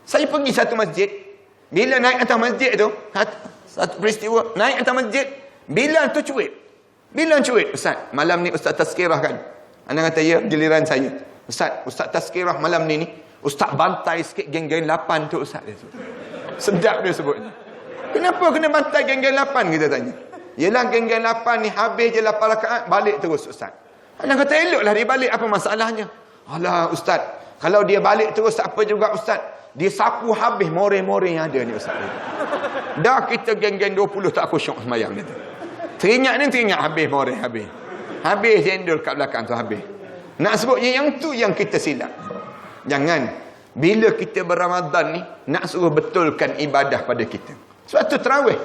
Saya pergi satu masjid, bila naik atas masjid tu, satu peristiwa, naik atas masjid, bila tu cuit. Bila cuit, Ustaz, malam ni Ustaz tazkirah kan? Anak kata, ya, giliran saya. Ustaz tazkirah malam ni, Ustaz bantai sikit geng-geng 8 tu, Ustaz. Sedap dia sebutnya. Kenapa kena bantai geng-geng 8, kita tanya. Yelah, geng-geng 8 ni habis je 8 rakaat, balik terus, Ustaz. Anak kata, eloklah dia balik, apa masalahnya? Alah, Ustaz, kalau dia balik terus, apa juga, Ustaz? Dia sapu habis more-more yang ada ni, Ustaz. Dah kita geng-geng 20 tak khusyuk semayang dia. Teringat habis more, habis. Habis jendol kat belakang tu, habis. Nak sebutnya yang tu yang kita silap. Jangan. Bila kita berRamadan ni, nak suruh betulkan ibadah pada kita. Sebab tu tarawih.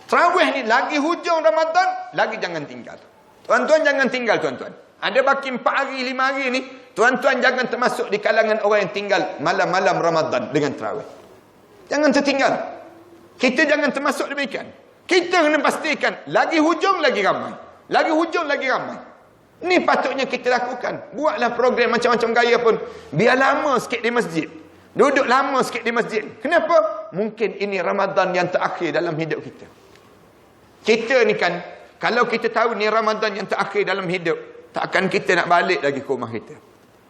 Tarawih ni lagi hujung Ramadan, lagi jangan tinggal. Tuan-tuan jangan tinggal, tuan-tuan. Ada baki 4 hari, 5 hari ni, tuan-tuan jangan termasuk di kalangan orang yang tinggal malam-malam Ramadan dengan tarawih. Jangan tertinggal. Kita jangan termasuk demikian. Kita kena pastikan, lagi hujung lagi ramai. Lagi hujung lagi ramai. Ni patutnya kita lakukan. Buatlah program macam-macam gaya pun. Biar lama sikit di masjid. Duduk lama sikit di masjid. Kenapa? Mungkin ini Ramadan yang terakhir dalam hidup kita. Kita ni kan, kalau kita tahu ni Ramadan yang terakhir dalam hidup, takkan kita nak balik lagi ke rumah kita.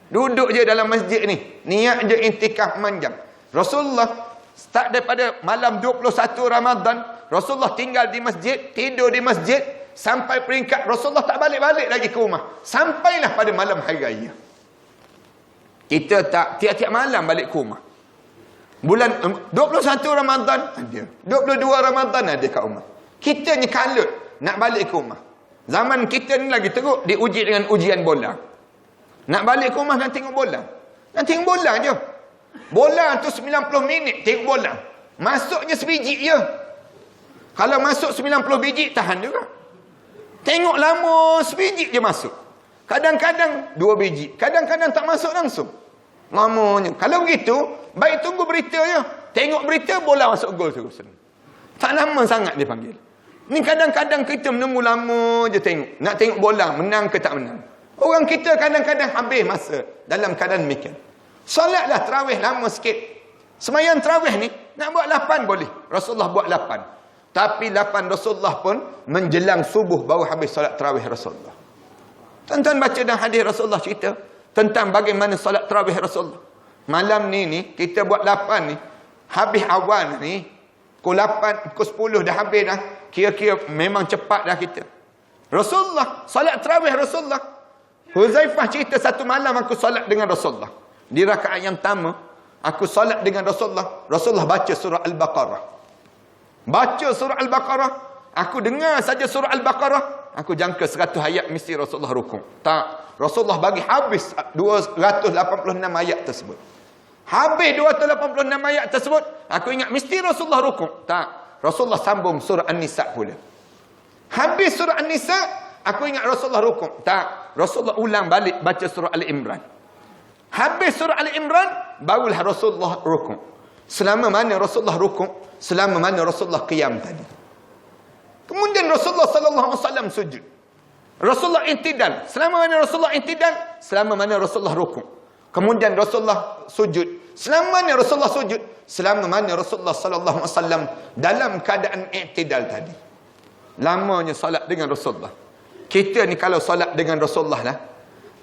Duduk je dalam masjid ni. Niat je intikaf manjang. Rasulullah start daripada malam 21 Ramadan, Rasulullah tinggal di masjid, tidur di masjid, sampai peringkat Rasulullah tak balik-balik lagi ke rumah. Sampailah pada malam hari raya. Kita tak tiap-tiap malam balik ke rumah. Bulan 21 Ramadan ada, 22 Ramadan ada kat rumah. Kita ni kalut nak balik ke rumah. Zaman kita ni lagi teruk diuji dengan ujian bola. Nak balik ke rumah nak tengok bola. Nak tengok bola je. Bola tu 90 minit tengok bola. Masuknya sebiji je. Kalau masuk 90 biji, tahan juga. Tengok lama, sebiji je masuk. Kadang-kadang 2 biji. Kadang-kadang tak masuk langsung. Lamanya. Kalau begitu, baik tunggu berita je. Tengok berita, bola masuk gol terus. Tak lama sangat dia panggil. Ni kadang-kadang kita menunggu lama je tengok. Nak tengok bola, menang ke tak menang. Orang kita kadang-kadang habis masa dalam keadaan demikian. Solatlah tarawih lama sikit. Sembahyang tarawih ni, nak buat 8 boleh. Rasulullah buat 8. Tapi 8 Rasulullah pun menjelang subuh baru habis solat tarawih Rasulullah. Tuan-tuan baca dalam hadis Rasulullah cerita tentang bagaimana solat tarawih Rasulullah. Malam ni kita buat 8 ni. Habis awal ni, pukul 8, pukul 10 dah habis dah. Kira-kira memang cepat dah kita. Rasulullah, solat tarawih Rasulullah. Huzaifah cerita satu malam aku solat dengan Rasulullah. Di rakaat yang pertama, aku solat dengan Rasulullah. Rasulullah baca surah Al-Baqarah. Baca surah Al-Baqarah, aku dengar saja surah Al-Baqarah, aku jangka 100 ayat mesti Rasulullah rukuk. Tak, Rasulullah bagi habis 286 ayat tersebut. Habis 286 ayat tersebut, aku ingat mesti Rasulullah rukuk. Tak, Rasulullah sambung surah An-Nisa pula. Habis surah An-Nisa, aku ingat Rasulullah rukuk. Tak, Rasulullah ulang balik baca surah Al-Imran. Habis surah Al-Imran, barulah Rasulullah rukuk. Selama mana Rasulullah rukuk, selama mana Rasulullah qiyam tadi. Kemudian Rasulullah sallallahu alaihi wasallam sujud. Rasulullah intidal. Selama mana Rasulullah intidal, selama mana Rasulullah rukuk. Kemudian Rasulullah sujud. Selama mana Rasulullah sujud? Selama mana Rasulullah sallallahu alaihi wasallam dalam keadaan i'tidal tadi. Lamanya solat dengan Rasulullah. Kita ni kalau solat dengan Rasulullah lah,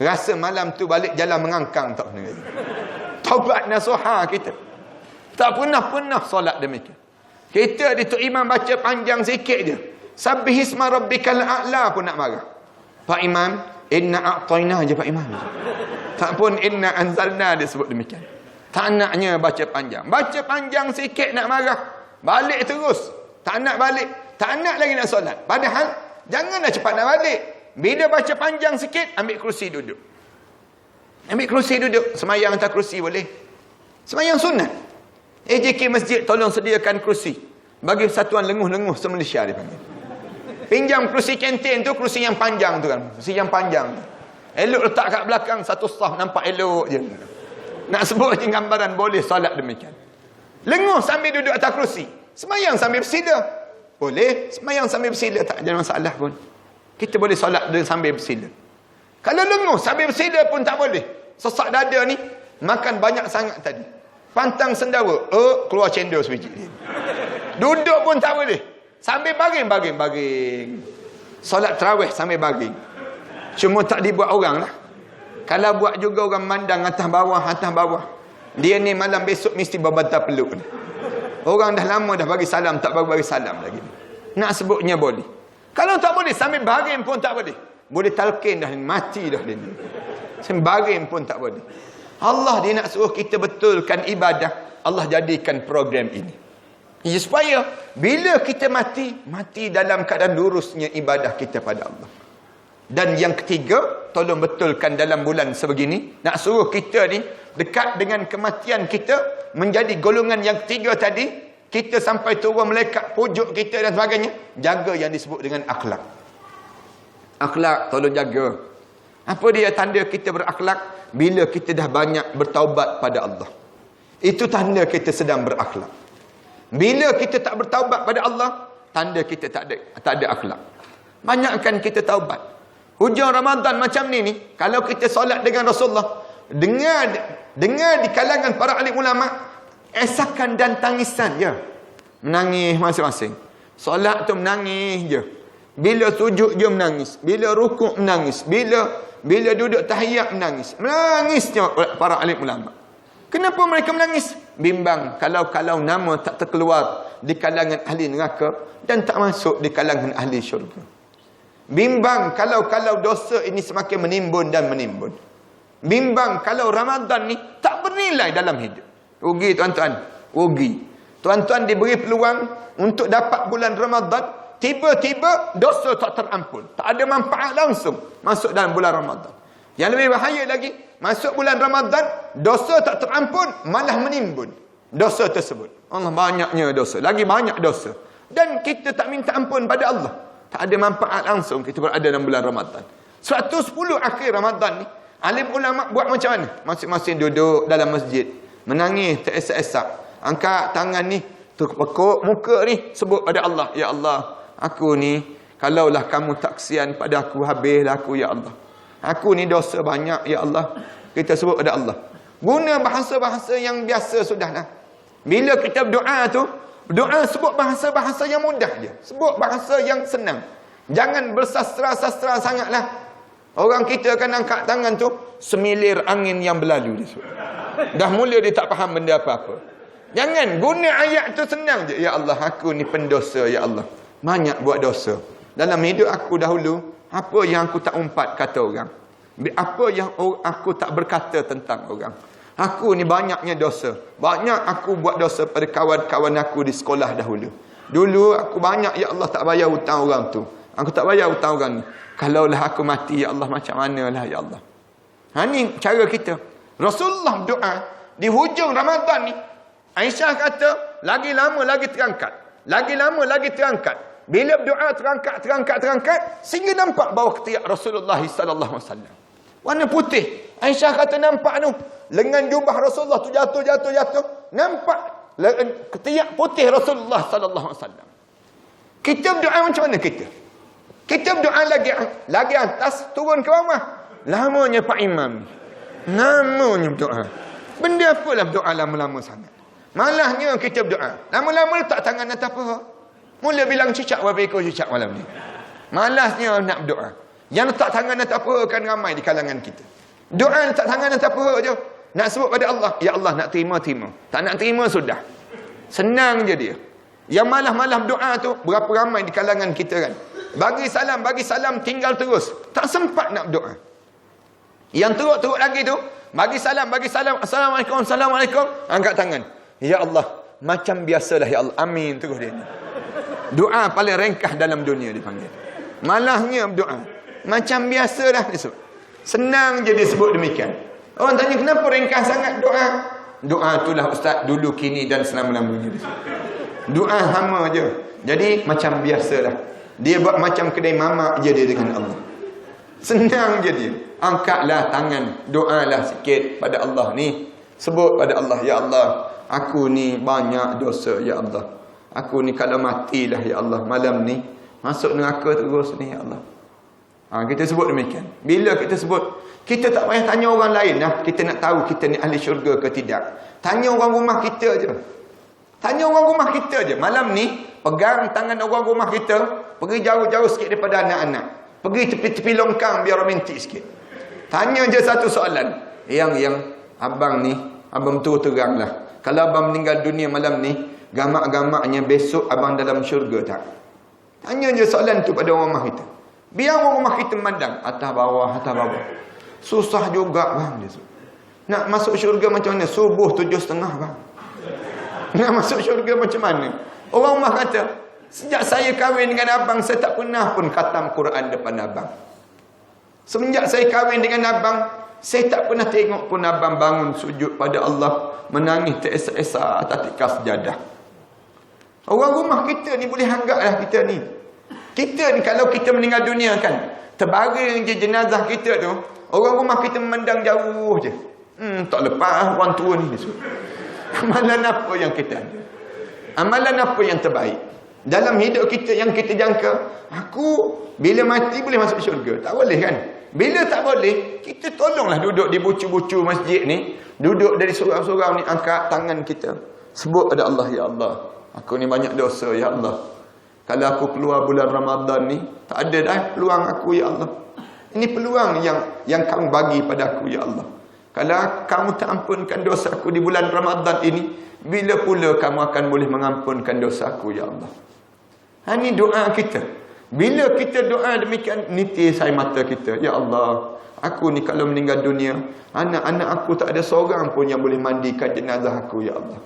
rasa malam tu balik jalan mengangkang tak pernah. Taubat nasuha kita. Tak pernah solat demikian. Kita di Tok Imam baca panjang sikit je. Sabbihisma rabbikal a'la pun nak marah. Pak Imam, inna a'tayna je Pak Imam. Tak pun inna anzalna dia sebut demikian. Tak naknya baca panjang. Baca panjang sikit nak marah. Balik terus. Tak nak balik. Tak nak lagi nak solat. Padahal, janganlah cepat nak balik. Bila baca panjang sikit, ambil kerusi duduk. Ambil kerusi duduk. Semayang atas kerusi boleh. Semayang sunat. AJK Masjid tolong sediakan kerusi. Bagi Persatuan Lenguh-Lenguh se-Malaysia dia panggil. Pinjam kerusi kantin tu, kerusi yang panjang tu kan. Kerusi yang panjang. Elok letak kat belakang, satu saf nampak elok je. Nak sebut je gambaran boleh solat demikian. Lenguh sambil duduk atas kerusi. Semayang sambil bersila. Boleh. Semayang sambil bersila. Tak ada masalah pun. Kita boleh solat sambil bersila. Kalau lenguh sambil bersila pun tak boleh. Sesak dada ni, makan banyak sangat tadi. Pantang sendawa. Keluar cendol sebiji. Duduk pun tak boleh. Sambil baring. Solat tarawih sambil baring. Cuma tak dibuat orang lah. Kalau buat juga orang mandang atas bawah. Dia ni malam besok mesti berbantar peluk. Orang dah lama dah bagi salam, tak bagi salam lagi. Nak sebutnya boleh. Kalau tak boleh, sambil baring pun tak boleh. Boleh talqin dah, mati dah dia ni. Sambil baring pun tak boleh. Allah dia nak suruh kita betulkan ibadah. Allah jadikan program ini. Supaya bila kita mati dalam keadaan lurusnya ibadah kita pada Allah. Dan yang ketiga, tolong betulkan dalam bulan sebegini, nak suruh kita ni dekat dengan kematian kita, menjadi golongan yang ketiga tadi, kita sampai turun melekat pujuk kita dan sebagainya, jaga yang disebut dengan akhlak. Akhlak tolong jaga. Apa dia tanda kita berakhlak? Bila kita dah banyak bertaubat pada Allah. Itu tanda kita sedang berakhlak. Bila kita tak bertaubat pada Allah, tanda kita tak ada akhlak. Banyakkan kita taubat. Hujung Ramadan macam ni, kalau kita solat dengan Rasulullah, dengar di kalangan para alim ulama, esakan dan tangisan je. Menangis masing-masing. Solat tu menangis je. Bila sujud je menangis. Bila rukuk menangis. Bila duduk tahiyat menangis. Menangis je para alim ulama. Kenapa mereka menangis? Bimbang kalau nama tak terkeluar di kalangan ahli neraka dan tak masuk di kalangan ahli syurga. Bimbang kalau dosa ini semakin menimbun dan menimbun. Bimbang kalau Ramadan ni tak bernilai dalam hidup. Rugi tuan-tuan, rugi. Tuan-tuan diberi peluang untuk dapat bulan Ramadan, tiba-tiba dosa tak terampun. Tak ada manfaat langsung masuk dalam bulan Ramadan. Yang lebih bahaya lagi, masuk bulan Ramadan, dosa tak terampun, malah menimbun dosa tersebut. Allah, banyaknya dosa, lagi banyak dosa. Dan kita tak minta ampun pada Allah. Tak ada manfaat langsung kita berada dalam bulan Ramadan. 110 akhir Ramadan ni, alim ulama buat macam mana? Masing-masing duduk dalam masjid, menangis teresak-esak, angkat tangan ni, terpekuk muka ni, sebut pada Allah, ya Allah, aku ni kalaulah kamu tak kesian pada aku, habislah aku ya Allah. Aku ni dosa banyak ya Allah. Kita sebut pada Allah. Guna bahasa-bahasa yang biasa sudahlah. Bila kita berdoa tu, doa sebut bahasa-bahasa yang mudah je. Sebut bahasa yang senang. Jangan bersastra-sastra sangatlah. Orang kita akan angkat tangan tu, semilir angin yang berlalu. Dah mula dia tak faham benda apa-apa. Jangan, guna ayat tu senang je. Ya Allah, aku ni pendosa ya Allah. Banyak buat dosa. Dalam hidup aku dahulu, apa yang aku tak umpat kata orang. Apa yang aku tak berkata tentang orang. Aku ni banyaknya dosa. Banyak aku buat dosa pada kawan-kawan aku di sekolah dahulu. Dulu aku banyak, ya Allah, tak bayar hutang orang tu. Aku tak bayar hutang orang ni. Kalaulah aku mati, ya Allah, macam manalah ya Allah. Ni cara kita. Rasulullah berdoa di hujung Ramadan ni. Aisyah kata, lagi lama lagi terangkat. Lagi lama lagi terangkat. Bila berdoa terangkat sehingga nampak bawah ketiak Rasulullah sallallahu alaihi wasallam. Warna putih. Aisyah kata nampak tu. Lengan jubah Rasulullah tu jatuh. Nampak ketiak putih Rasulullah sallallahu alaihi wasallam. Kita berdoa macam mana kita? Kita berdoa lagi atas, turun ke bawah. Lamanya Pak Imam. Namanya berdoa. Benda apalah berdoa lama-lama sangat. Malahnya kita berdoa. Lama-lama letak tangan atas paha. Mula bilang cicak berapa ekor cicak malam ni. Malasnya nak berdoa. Yang letak tangan atas paha kan ramai di kalangan kita. Doa letak tangan atas paha je. Nak sebut pada Allah. Ya Allah nak terima. Tak nak terima sudah. Senang je dia. Yang malah-malah berdoa tu berapa ramai di kalangan kita kan. Bagi salam tinggal terus. Tak sempat nak berdoa. Yang teruk lagi tu. Bagi salam. Assalamualaikum. Angkat tangan. Ya Allah. Macam biasalah ya Allah. Amin. Terus dia. Doa paling ringkas dalam dunia dipanggil. Malahnya berdoa. Macam biasalah disebut. Senang je disebut demikian. Orang tanya kenapa ringkas sangat doa? Doa itulah ustaz dulu kini dan selama-lamanya. Doa sama je. Jadi macam biasalah. Dia buat macam kedai mamak je dia dengan Allah. Senang je dia. Angkatlah tangan, doalah sikit pada Allah ni. Sebut pada Allah, ya Allah, aku ni banyak dosa ya Allah. Aku ni kalau matilah ya Allah malam ni masuk neraka terus ni ya Allah. Kita sebut demikian. Bila kita sebut, kita tak payah tanya orang lain lah. Kita nak tahu kita ni ahli syurga ke tidak. Tanya orang rumah kita je. Tanya orang rumah kita je. Malam ni, pegang tangan orang rumah kita, pergi jauh-jauh sikit daripada anak-anak. Pergi tepi-tepi longkang biar romantik sikit. Tanya je satu soalan. Yang abang ni, abang tu terang lah. Kalau abang meninggal dunia malam ni, gamak-gamaknya besok abang dalam syurga tak? Tanya je soalan tu pada orang rumah kita. Biar orang rumah kita memandang. Atas bawah. Susah juga bang. Nak masuk syurga macam mana? Subuh 7.30 bang. Nak masuk syurga macam mana? Orang rumah kata, sejak saya kahwin dengan abang, saya tak pernah pun khatam Quran depan abang. Semenjak saya kahwin dengan abang, saya tak pernah tengok pun abang bangun sujud pada Allah, menangis teresa-esa atas tikar sejadah. Orang rumah kita ni boleh anggaplah kita ni. Kita ni kalau kita meninggal dunia kan, terbaring je jenazah kita tu, orang rumah kita memandang jauh je. Tak lepas orang tua ni. Amalan apa yang kita ada? Amalan apa yang terbaik? Dalam hidup kita yang kita jangka, aku bila mati boleh masuk syurga. Tak boleh kan? Bila tak boleh, kita tolonglah duduk di bucu-bucu masjid ni, duduk dari surau-surau ni, angkat tangan kita. Sebut pada Allah, ya Allah, aku ni banyak dosa, ya Allah. Kalau aku keluar bulan Ramadan ni, tak ada dah peluang aku, ya Allah. Ini peluang yang kamu bagi pada aku, ya Allah. Kalau kamu tak ampunkan dosa aku di bulan Ramadan ini, bila pula kamu akan boleh mengampunkan dosa aku, ya Allah. Ini doa kita. Bila kita doa demikian, niti saya mata kita. Ya Allah, aku ni kalau meninggal dunia, anak-anak aku tak ada seorang pun yang boleh mandikan jenazah aku, ya Allah.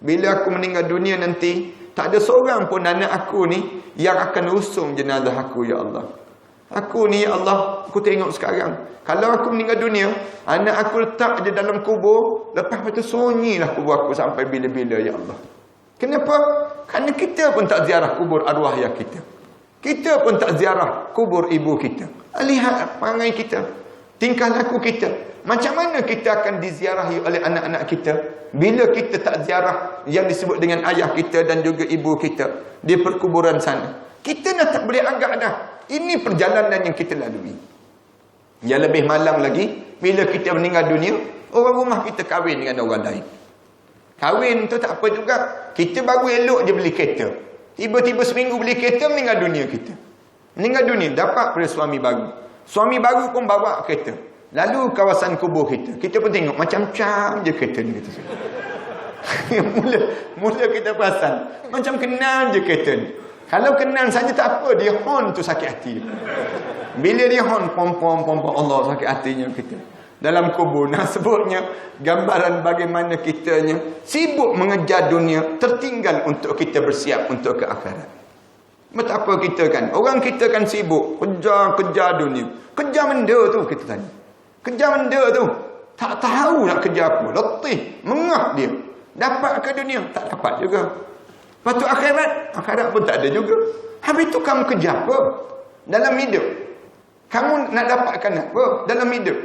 Bila aku meninggal dunia nanti, tak ada seorang pun anak aku ni yang akan usung jenazah aku, ya Allah. Aku ni, ya Allah, aku tengok sekarang. Kalau aku meninggal dunia, anak aku letak je dalam kubur, lepas itu sunyilah kubur aku sampai bila-bila, ya Allah. Kenapa? Kerana kita pun tak ziarah kubur arwah ayah kita. Kita pun tak ziarah kubur ibu kita. Lihat perangai kita, tingkah laku kita. Macam mana kita akan diziarahi oleh anak-anak kita bila kita tak ziarah yang disebut dengan ayah kita dan juga ibu kita di perkuburan sana? Kita dah tak boleh anggap dah. Ini perjalanan yang kita lalui. Yang lebih malang lagi, bila kita meninggal dunia, orang rumah kita kahwin dengan orang lain. Kahwin tu tak apa juga. Kita baru elok je beli kereta. Tiba-tiba seminggu beli kereta, meninggal dunia kita. Meninggal dunia, dapat pada suami baru. Suami baru pun bawa kereta. Lalu kawasan kubur kita. Kita pun tengok, macam-macam je kereta ni. Mula kita perasan, macam kenal je kereta ni. Kalau kenal saja tak apa, dia horn tu sakit hati. Bila dia horn, pom-pom, Allah sakit hatinya kita. Dalam kubur, nak sebutnya gambaran bagaimana kitanya sibuk mengejar dunia, tertinggal untuk kita bersiap untuk ke akhirat. Betapa kita kan, orang kita kan sibuk kejar dunia. Kejar benda tu kita tanya. Kejar benda tu, tak tahu nak kejar apa. Letih, mengah dia. Dapat ke dunia? Tak dapat juga. Lepas tu akhirat pun tak ada juga. Habis tu kamu kejar apa dalam hidup? Kamu nak dapatkan apa dalam hidup?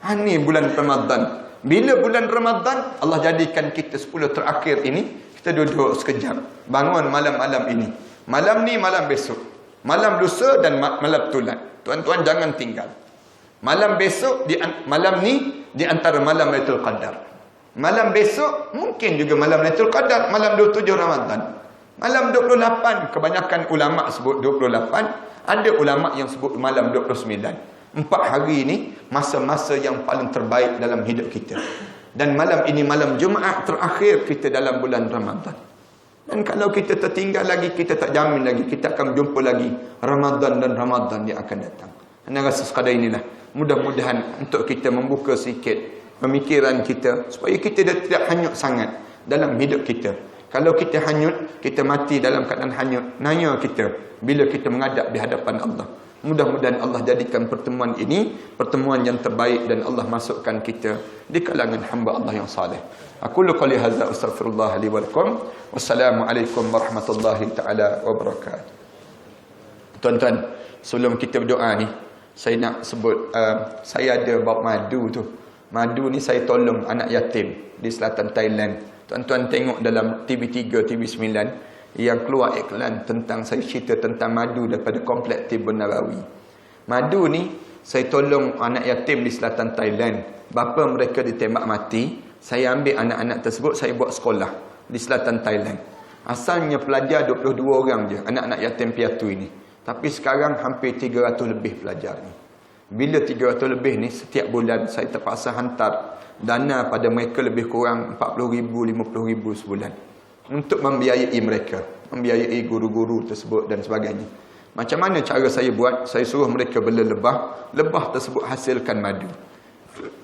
Ini bulan Ramadan. Bila bulan Ramadan, Allah jadikan kita 10 terakhir ini, kita duduk sekejap. Bangun malam-malam ini. Malam ni, malam besok. Malam lusa dan malam tulan. Tuan-tuan jangan tinggal. Malam besok, malam ni, di antara malam Lailatul Qadar. Malam besok mungkin juga malam Lailatul Qadar, malam 27 Ramadan. Malam 28, kebanyakan ulama sebut 28, ada ulama yang sebut malam 29. 4 hari ini masa-masa yang paling terbaik dalam hidup kita. Dan malam ini malam Jumaat terakhir kita dalam bulan Ramadan. Dan kalau kita tertinggal lagi, kita tak jamin lagi kita akan jumpa lagi Ramadan dan Ramadan yang akan datang. Anda rasa sekadar inilah, mudah-mudahan untuk kita membuka sikit pemikiran kita supaya kita tidak hanyut sangat dalam hidup kita. Kalau kita hanyut, kita mati dalam keadaan hanyut. Nanya kita bila kita menghadap di hadapan Allah. Mudah-mudahan Allah jadikan pertemuan ini pertemuan yang terbaik dan Allah masukkan kita di kalangan hamba Allah yang saleh. Aku qouli hadza astaghfirullah li wa lakum. Wassalamualaikum warahmatullahi taala wabarakatuh. Tuan-tuan, sebelum kita berdoa ni, saya nak sebut saya ada bab madu tu. Madu ni saya tolong anak yatim di selatan Thailand. Tuan-tuan tengok dalam TV3, TV9 yang keluar iklan tentang, saya cerita tentang madu daripada kompleks Tibun Narawi. Madu ni saya tolong anak yatim di selatan Thailand. Bapa mereka ditembak mati. Saya ambil anak-anak tersebut, saya buat sekolah di selatan Thailand. Asalnya pelajar 22 orang je, anak-anak yatim piatu ini. Tapi sekarang hampir 300 lebih pelajar ni. Bila 300 lebih ni, setiap bulan saya terpaksa hantar dana pada mereka lebih kurang 40,000, 50,000 sebulan. Untuk membiayai mereka, membiayai guru-guru tersebut dan sebagainya. Macam mana cara saya buat? Saya suruh mereka bela lebah. Lebah tersebut hasilkan madu.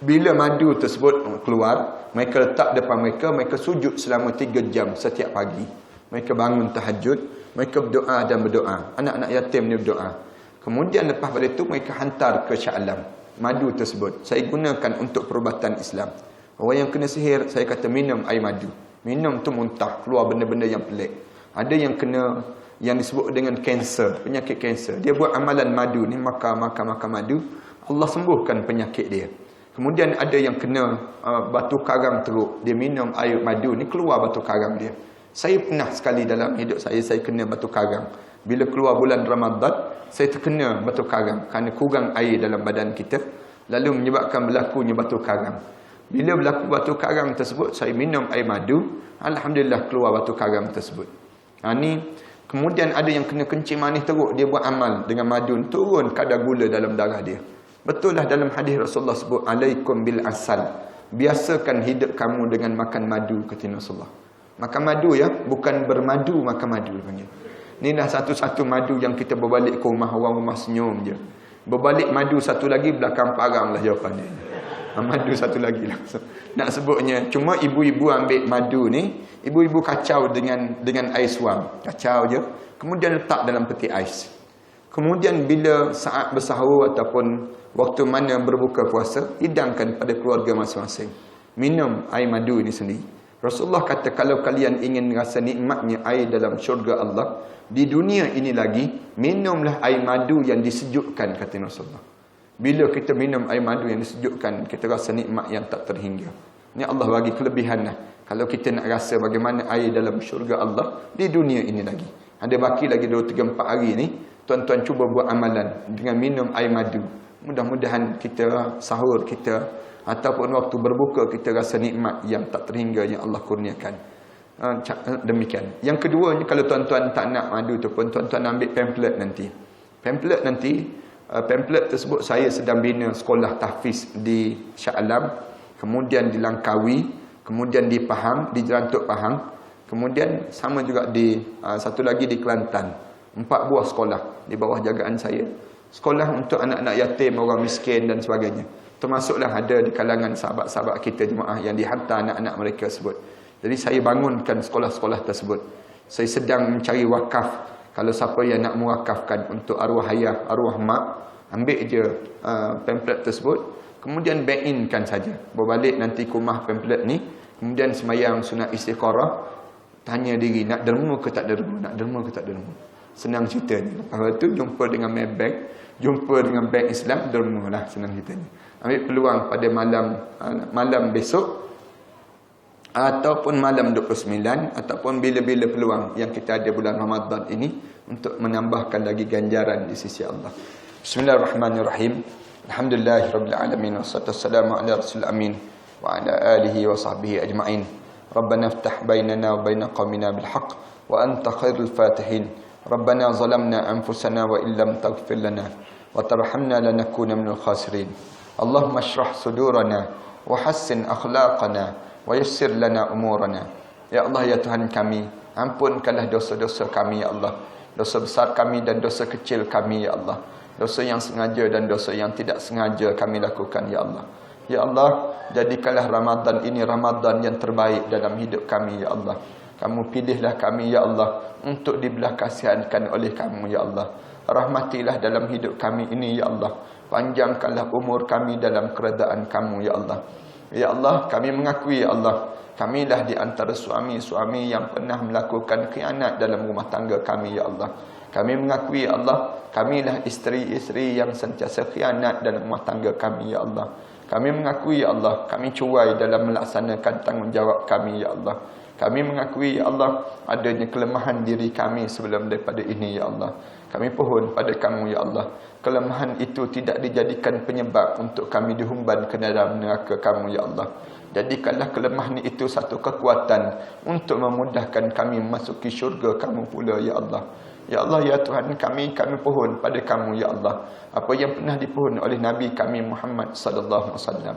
Bila madu tersebut keluar, mereka letak depan mereka, mereka sujud selama 3 jam setiap pagi. Mereka bangun tahajud, mereka berdoa dan berdoa. Anak-anak yatim ni berdoa. Kemudian lepas pada itu mereka hantar ke Shah Alam. Madu tersebut saya gunakan untuk perubatan Islam. Orang yang kena sihir, saya kata minum air madu. Minum tu muntah, keluar benda-benda yang pelik. Ada yang kena, yang disebut dengan kanser, penyakit kanser. Dia buat amalan madu ni, makan madu, Allah sembuhkan penyakit dia. Kemudian ada yang kena batu karang teruk, dia minum air madu ni, keluar batu karang dia. Saya pernah sekali dalam hidup saya kena batu karang. Bila keluar bulan Ramadan, saya terkena batu karang kerana kurang air dalam badan kita, lalu menyebabkan berlakunya batu karang. Bila berlaku batu karang tersebut, saya minum air madu, alhamdulillah keluar batu karang tersebut. Ni kemudian ada yang kena kencing manis teruk, dia buat amal dengan madu, turun kadar gula dalam darah dia. Betul lah dalam hadis Rasulullah sebut alaikum bil asal. Biasakan hidup kamu dengan makan madu, kata Rasulullah. Makan madu ya, bukan bermadu, makan madu panggil. Inilah satu-satu madu yang kita berbalik ke rumah, orang rumah senyum je. Berbalik madu satu lagi, belakang parang lah jawapan dia. Madu satu lagi langsung. Nak sebutnya, cuma ibu-ibu ambil madu ni, ibu-ibu kacau dengan air suam. Kacau je. Kemudian letak dalam peti ais. Kemudian bila saat bersahur ataupun waktu mana berbuka puasa, hidangkan pada keluarga masing-masing. Minum air madu ini sendiri. Rasulullah kata, kalau kalian ingin rasa nikmatnya air dalam syurga Allah, di dunia ini lagi, minumlah air madu yang disejukkan, kata Rasulullah. Bila kita minum air madu yang disejukkan, kita rasa nikmat yang tak terhingga. Ini Allah bagi kelebihan lah. Kalau kita nak rasa bagaimana air dalam syurga Allah, di dunia ini lagi. Ada baki lagi 2-3-4 hari ni, tuan-tuan cuba buat amalan dengan minum air madu. Mudah-mudahan kita sahur kita, ataupun waktu berbuka kita rasa nikmat yang tak terhingga yang Allah kurniakan. Demikian. Yang kedua, kalau tuan-tuan tak nak madu tu pun, tuan-tuan ambil pamphlet nanti. Pamphlet tersebut saya sedang bina sekolah tahfiz di Shah Alam, kemudian di Langkawi, kemudian di Pahang, di Jerantuk Pahang, kemudian sama juga di satu lagi di Kelantan. 4 buah sekolah di bawah jagaan saya. Sekolah untuk anak-anak yatim, orang miskin dan sebagainya. Termasuklah ada di kalangan sahabat-sahabat kita jemaah yang dihantar anak-anak mereka tersebut. Jadi saya bangunkan sekolah-sekolah tersebut. Saya sedang mencari wakaf. Kalau siapa yang nak mewakafkan untuk arwah ayah, arwah mak, ambil je pamphlet tersebut, kemudian bank-inkan saja. Berbalik nanti ke rumah pamphlet ni, kemudian semayang sunat istikharah, tanya diri, nak derma ke tak derma, nak derma ke tak derma. Senang cerita ni. Lepas tu jumpa dengan Maybank, jumpa dengan bank Islam, derma lah, senang cerita ni. Ambil peluang pada malam besok, ataupun malam 29, ataupun bila-bila peluang yang kita ada bulan Ramadan ini, untuk menambahkan lagi ganjaran di sisi Allah. Bismillahirrahmanirrahim. Alhamdulillahirabbil alamin, wassalatu wassalamu ala rasul amin. وعلى آله وصحبه أجمعين. ربنا افتح بيننا وبين قومنا بالحق وأنت خير الفاتحين. ربنا ظلمنا أنفسنا وإن لم تغفر لنا وترحمنا لنكون من الخاسرين. اللهم اشرح صدورنا وحسن أخلاقنا ويسر لنا أمورنا. Ya Allah, ya Tuhan kami, ampunkanlah dosa-dosa kami, ya Allah. Dosa besar kami dan dosa kecil kami, ya Allah. Dosa yang sengaja dan dosa yang tidak sengaja kami lakukan, ya Allah. Ya Allah, jadikanlah Ramadan ini Ramadan yang terbaik dalam hidup kami, ya Allah. Kamu pilihlah kami, ya Allah, untuk dibelah kasihankan oleh kamu, ya Allah. Rahmatilah dalam hidup kami ini, ya Allah. Panjangkanlah umur kami dalam keredaan kamu, ya Allah. Ya Allah, kami mengakui, ya Allah, kamilah di antara suami-suami yang pernah melakukan khianat dalam rumah tangga kami, ya Allah. Kami mengakui, ya Allah, kamilah isteri-isteri yang sentiasa khianat dalam rumah tangga kami, ya Allah. Kami mengakui, ya Allah, kami cuai dalam melaksanakan tanggungjawab kami, ya Allah. Kami mengakui, ya Allah, adanya kelemahan diri kami sebelum daripada ini, ya Allah. Kami pohon pada kamu, ya Allah, kelemahan itu tidak dijadikan penyebab untuk kami dihumban ke dalam neraka kamu, ya Allah. Jadikanlah kelemahan itu satu kekuatan untuk memudahkan kami memasuki syurga kamu pula, ya Allah. Ya Allah, ya Tuhan kami pohon pada kamu, ya Allah. Apa yang pernah dipohon oleh Nabi kami Muhammad sallallahu alaihi wasallam.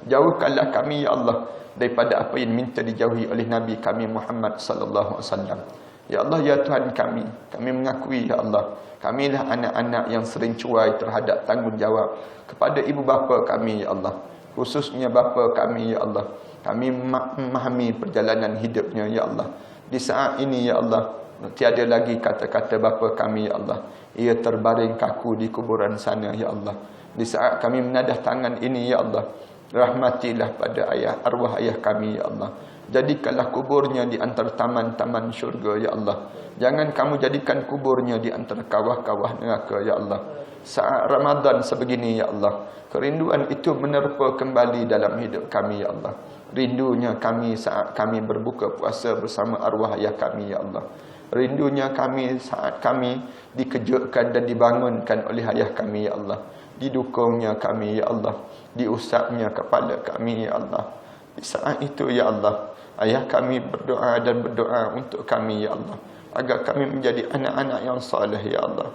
Jauhkanlah kami, ya Allah, daripada apa yang minta dijauhi oleh Nabi kami Muhammad sallallahu alaihi wasallam. Ya Allah, ya Tuhan kami mengakui, ya Allah, kamilah anak-anak yang sering cuai terhadap tanggungjawab kepada ibu bapa kami, ya Allah. Khususnya bapa kami, ya Allah. Kami memahami perjalanan hidupnya, ya Allah. Di saat ini, ya Allah, tiada lagi kata-kata bapa kami, ya Allah. Ia terbaring kaku di kuburan sana, ya Allah. Di saat kami menadah tangan ini, ya Allah, rahmatilah pada arwah ayah kami, ya Allah. Jadikanlah kuburnya di antara taman-taman syurga, ya Allah. Jangan kamu jadikan kuburnya di antara kawah-kawah neraka, ya Allah. Saat Ramadan sebegini, ya Allah, kerinduan itu menerpa kembali dalam hidup kami, ya Allah. Rindunya kami saat kami berbuka puasa bersama arwah ayah kami, ya Allah. Rindunya kami saat kami dikejutkan dan dibangunkan oleh ayah kami, ya Allah. Didukungnya kami, ya Allah. Diusapnya kepala kami, ya Allah. Di saat itu, ya Allah, ayah kami berdoa dan berdoa untuk kami, ya Allah, agar kami menjadi anak-anak yang saleh, ya Allah.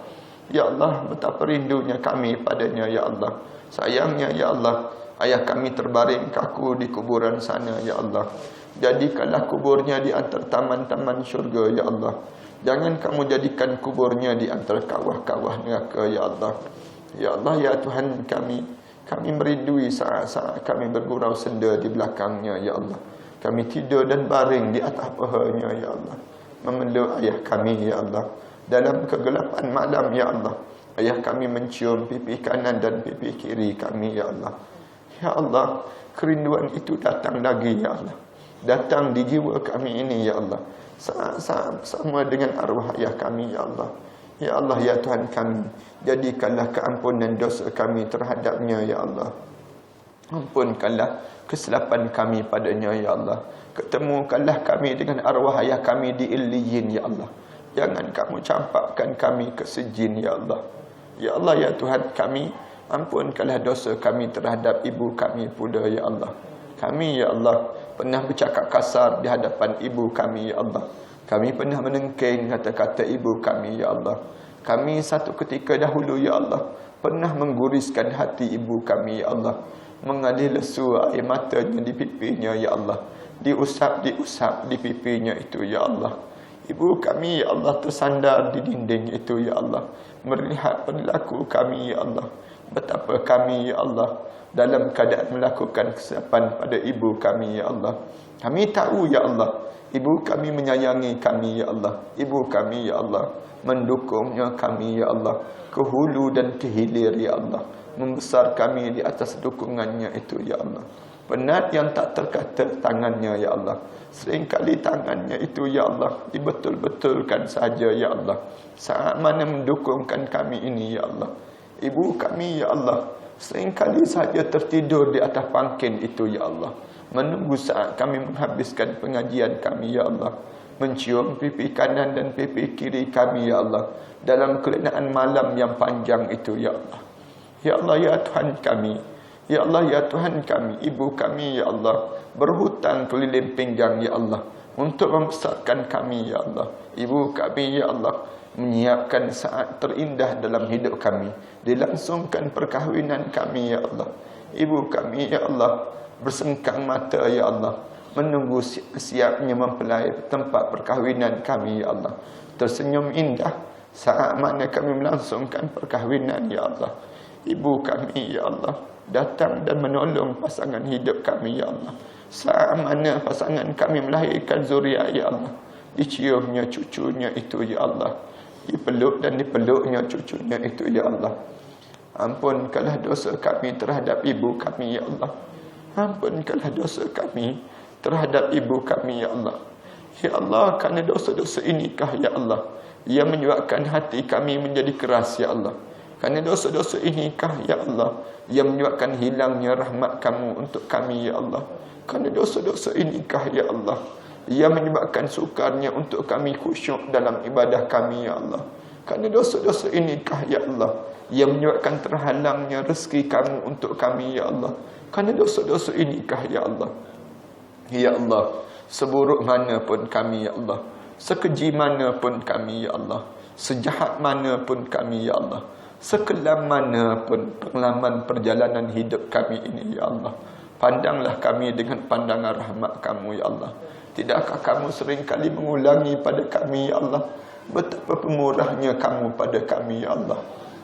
Ya Allah, betapa rindunya kami padanya, ya Allah. Sayangnya, ya Allah, ayah kami terbaring kaku di kuburan sana, ya Allah. Jadikanlah kuburnya di antara taman-taman syurga, ya Allah. Jangan kamu jadikan kuburnya di antara kawah-kawah neraka, ya Allah. Ya Allah, ya Tuhan kami merindui saat-saat kami bergurau senda di belakangnya, ya Allah. Kami tidur dan baring di atas pahanya, ya Allah, memeluk ayah kami, ya Allah. Dalam kegelapan malam, ya Allah, ayah kami mencium pipi kanan dan pipi kiri kami, ya Allah. Ya Allah, kerinduan itu datang lagi, ya Allah. Datang di jiwa kami ini, ya Allah. Sama dengan arwah ayah kami, ya Allah. Ya Allah, ya Tuhan kami, jadikanlah keampunan dosa kami terhadapnya, ya Allah. Ampunkanlah kesilapan kami padanya, ya Allah. Ketemukanlah kami dengan arwah ayah kami di Illiyin, ya Allah. Jangan kamu campakkan kami ke sijin, ya Allah. Ya Allah, ya Tuhan kami, ampunkanlah dosa kami terhadap ibu kami pula, ya Allah. Kami, ya Allah, pernah bercakap kasar di hadapan ibu kami, ya Allah. Kami pernah menengking kata-kata ibu kami, ya Allah. Kami satu ketika dahulu, ya Allah, pernah mengguriskan hati ibu kami, ya Allah. Mengalir lesu air matanya di pipinya, ya Allah. Diusap di pipinya itu, ya Allah. Ibu kami, ya Allah, tersandar di dinding itu, ya Allah. Melihat perilaku kami, ya Allah. Betapa kami, ya Allah, dalam keadaan melakukan kesilapan pada ibu kami, ya Allah. Kami tahu, ya Allah, ibu kami menyayangi kami, ya Allah. Ibu kami, ya Allah, mendukungnya kami, ya Allah, ke hulu dan ke hilir, ya Allah. Membesar kami di atas dukungannya itu, ya Allah. Penat yang tak terkata tangannya, ya Allah. Seringkali tangannya itu, ya Allah, dibetul-betulkan saja, ya Allah. Saat mana mendukungkan kami ini, ya Allah. Ibu kami, ya Allah, seringkali saja tertidur di atas pangkin itu, ya Allah. Menunggu saat kami menghabiskan pengajian kami, ya Allah. Mencium pipi kanan dan pipi kiri kami, ya Allah. Dalam kelenaan malam yang panjang itu, ya Allah. Ya Allah, ya Tuhan kami. Ya Allah, ya Tuhan kami, ibu kami, ya Allah, berhutang keliling pinggang, ya Allah, untuk membesarkan kami, ya Allah. Ibu kami, ya Allah, menyiapkan saat terindah dalam hidup kami, dilangsungkan perkahwinan kami, ya Allah. Ibu kami, ya Allah, bersengkang mata, ya Allah, menunggu siapnya mempelai tempat perkahwinan kami, ya Allah. Tersenyum indah saat mana kami melangsungkan perkahwinan, ya Allah. Ibu kami, ya Allah, datang dan menolong pasangan hidup kami, ya Allah. Saat mana pasangan kami melahirkan zuriat, ya Allah, diciumnya cucunya itu, ya Allah, dipeluk dan dipeluknya cucunya itu, ya Allah. Ampunkanlah dosa kami terhadap ibu kami, ya Allah. Ampunkanlah dosa kami terhadap ibu kami, ya Allah. Ya Allah, kerana dosa-dosa inikah, ya Allah, yang menyebabkan hati kami menjadi keras, ya Allah. Kerana dosa-dosa inikah, ya Allah, yang menyebabkan hilangnya rahmat kamu untuk kami, ya Allah. Kerana dosa-dosa inikah, ya Allah, yang menyebabkan sukarnya untuk kami khusyuk dalam ibadah kami, ya Allah. Kerana dosa-dosa inikah, ya Allah, yang menyebabkan terhalangnya rezeki kamu untuk kami, ya Allah. Kerana dosa-dosa inikah, ya Allah. Ya Allah, seburuk mana pun kami, ya Allah, sekeji mana pun kami, ya Allah, sejahat mana pun kami, ya Allah, sekelam mana pun pengalaman perjalanan hidup kami ini, ya Allah, pandanglah kami dengan pandangan rahmat kamu, ya Allah. Tidakkah kamu seringkali mengulangi pada kami, ya Allah, betapa pemurahnya kamu pada kami, ya Allah.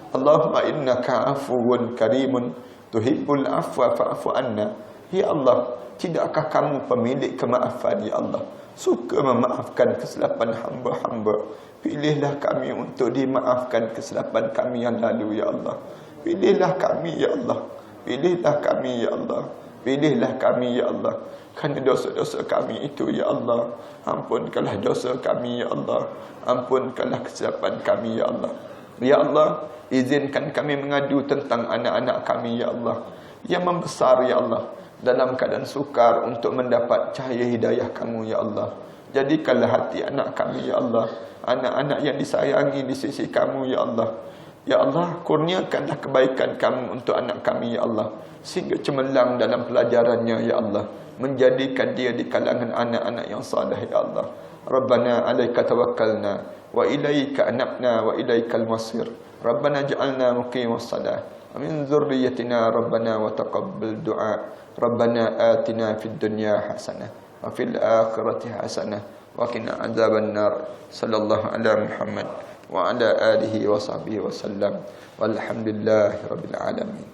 Allahumma innaka afuwun karimun tuhibbul afwa fa'fu anna. Ya Allah, tidakkah kamu pemilik kemaafan, ya Allah, suka memaafkan kesilapan hamba-hamba. Pilihlah kami untuk dimaafkan kesilapan kami yang lalu, ya Allah. Pilihlah kami, ya Allah. Pilihlah kami, ya Allah. Pilihlah kami, ya Allah. Kerana dosa-dosa kami itu, ya Allah, ampunkanlah dosa kami, ya Allah. Ampunkanlah kesilapan kami, ya Allah. Ya Allah, izinkan kami mengadu tentang anak-anak kami, ya Allah, yang membesar, ya Allah, dalam keadaan sukar untuk mendapat cahaya hidayah kamu, ya Allah. Jadikanlah hati anak kami, ya Allah, anak-anak yang disayangi di sisi kamu, ya Allah. Ya Allah, kurniakanlah kebaikan kamu untuk anak kami, ya Allah, sehingga cemerlang dalam pelajarannya, ya Allah, menjadikan dia di kalangan anak-anak yang saleh, ya Allah. Rabbana alaika tawakkalna wa ilaika anabna wa ilaikal masir. Rabbana ja'alna muqimas salah wa min dzurriyyatina rabbana wa taqabbal du'a. Rabbana atina fid dunya hasanah wa fil akhirati hasanah wa qina adzaban nar. Sallallahu ala Muhammad wa ala alihi wa sahbihi wa sallam. Walhamdulillahirabbil alamin.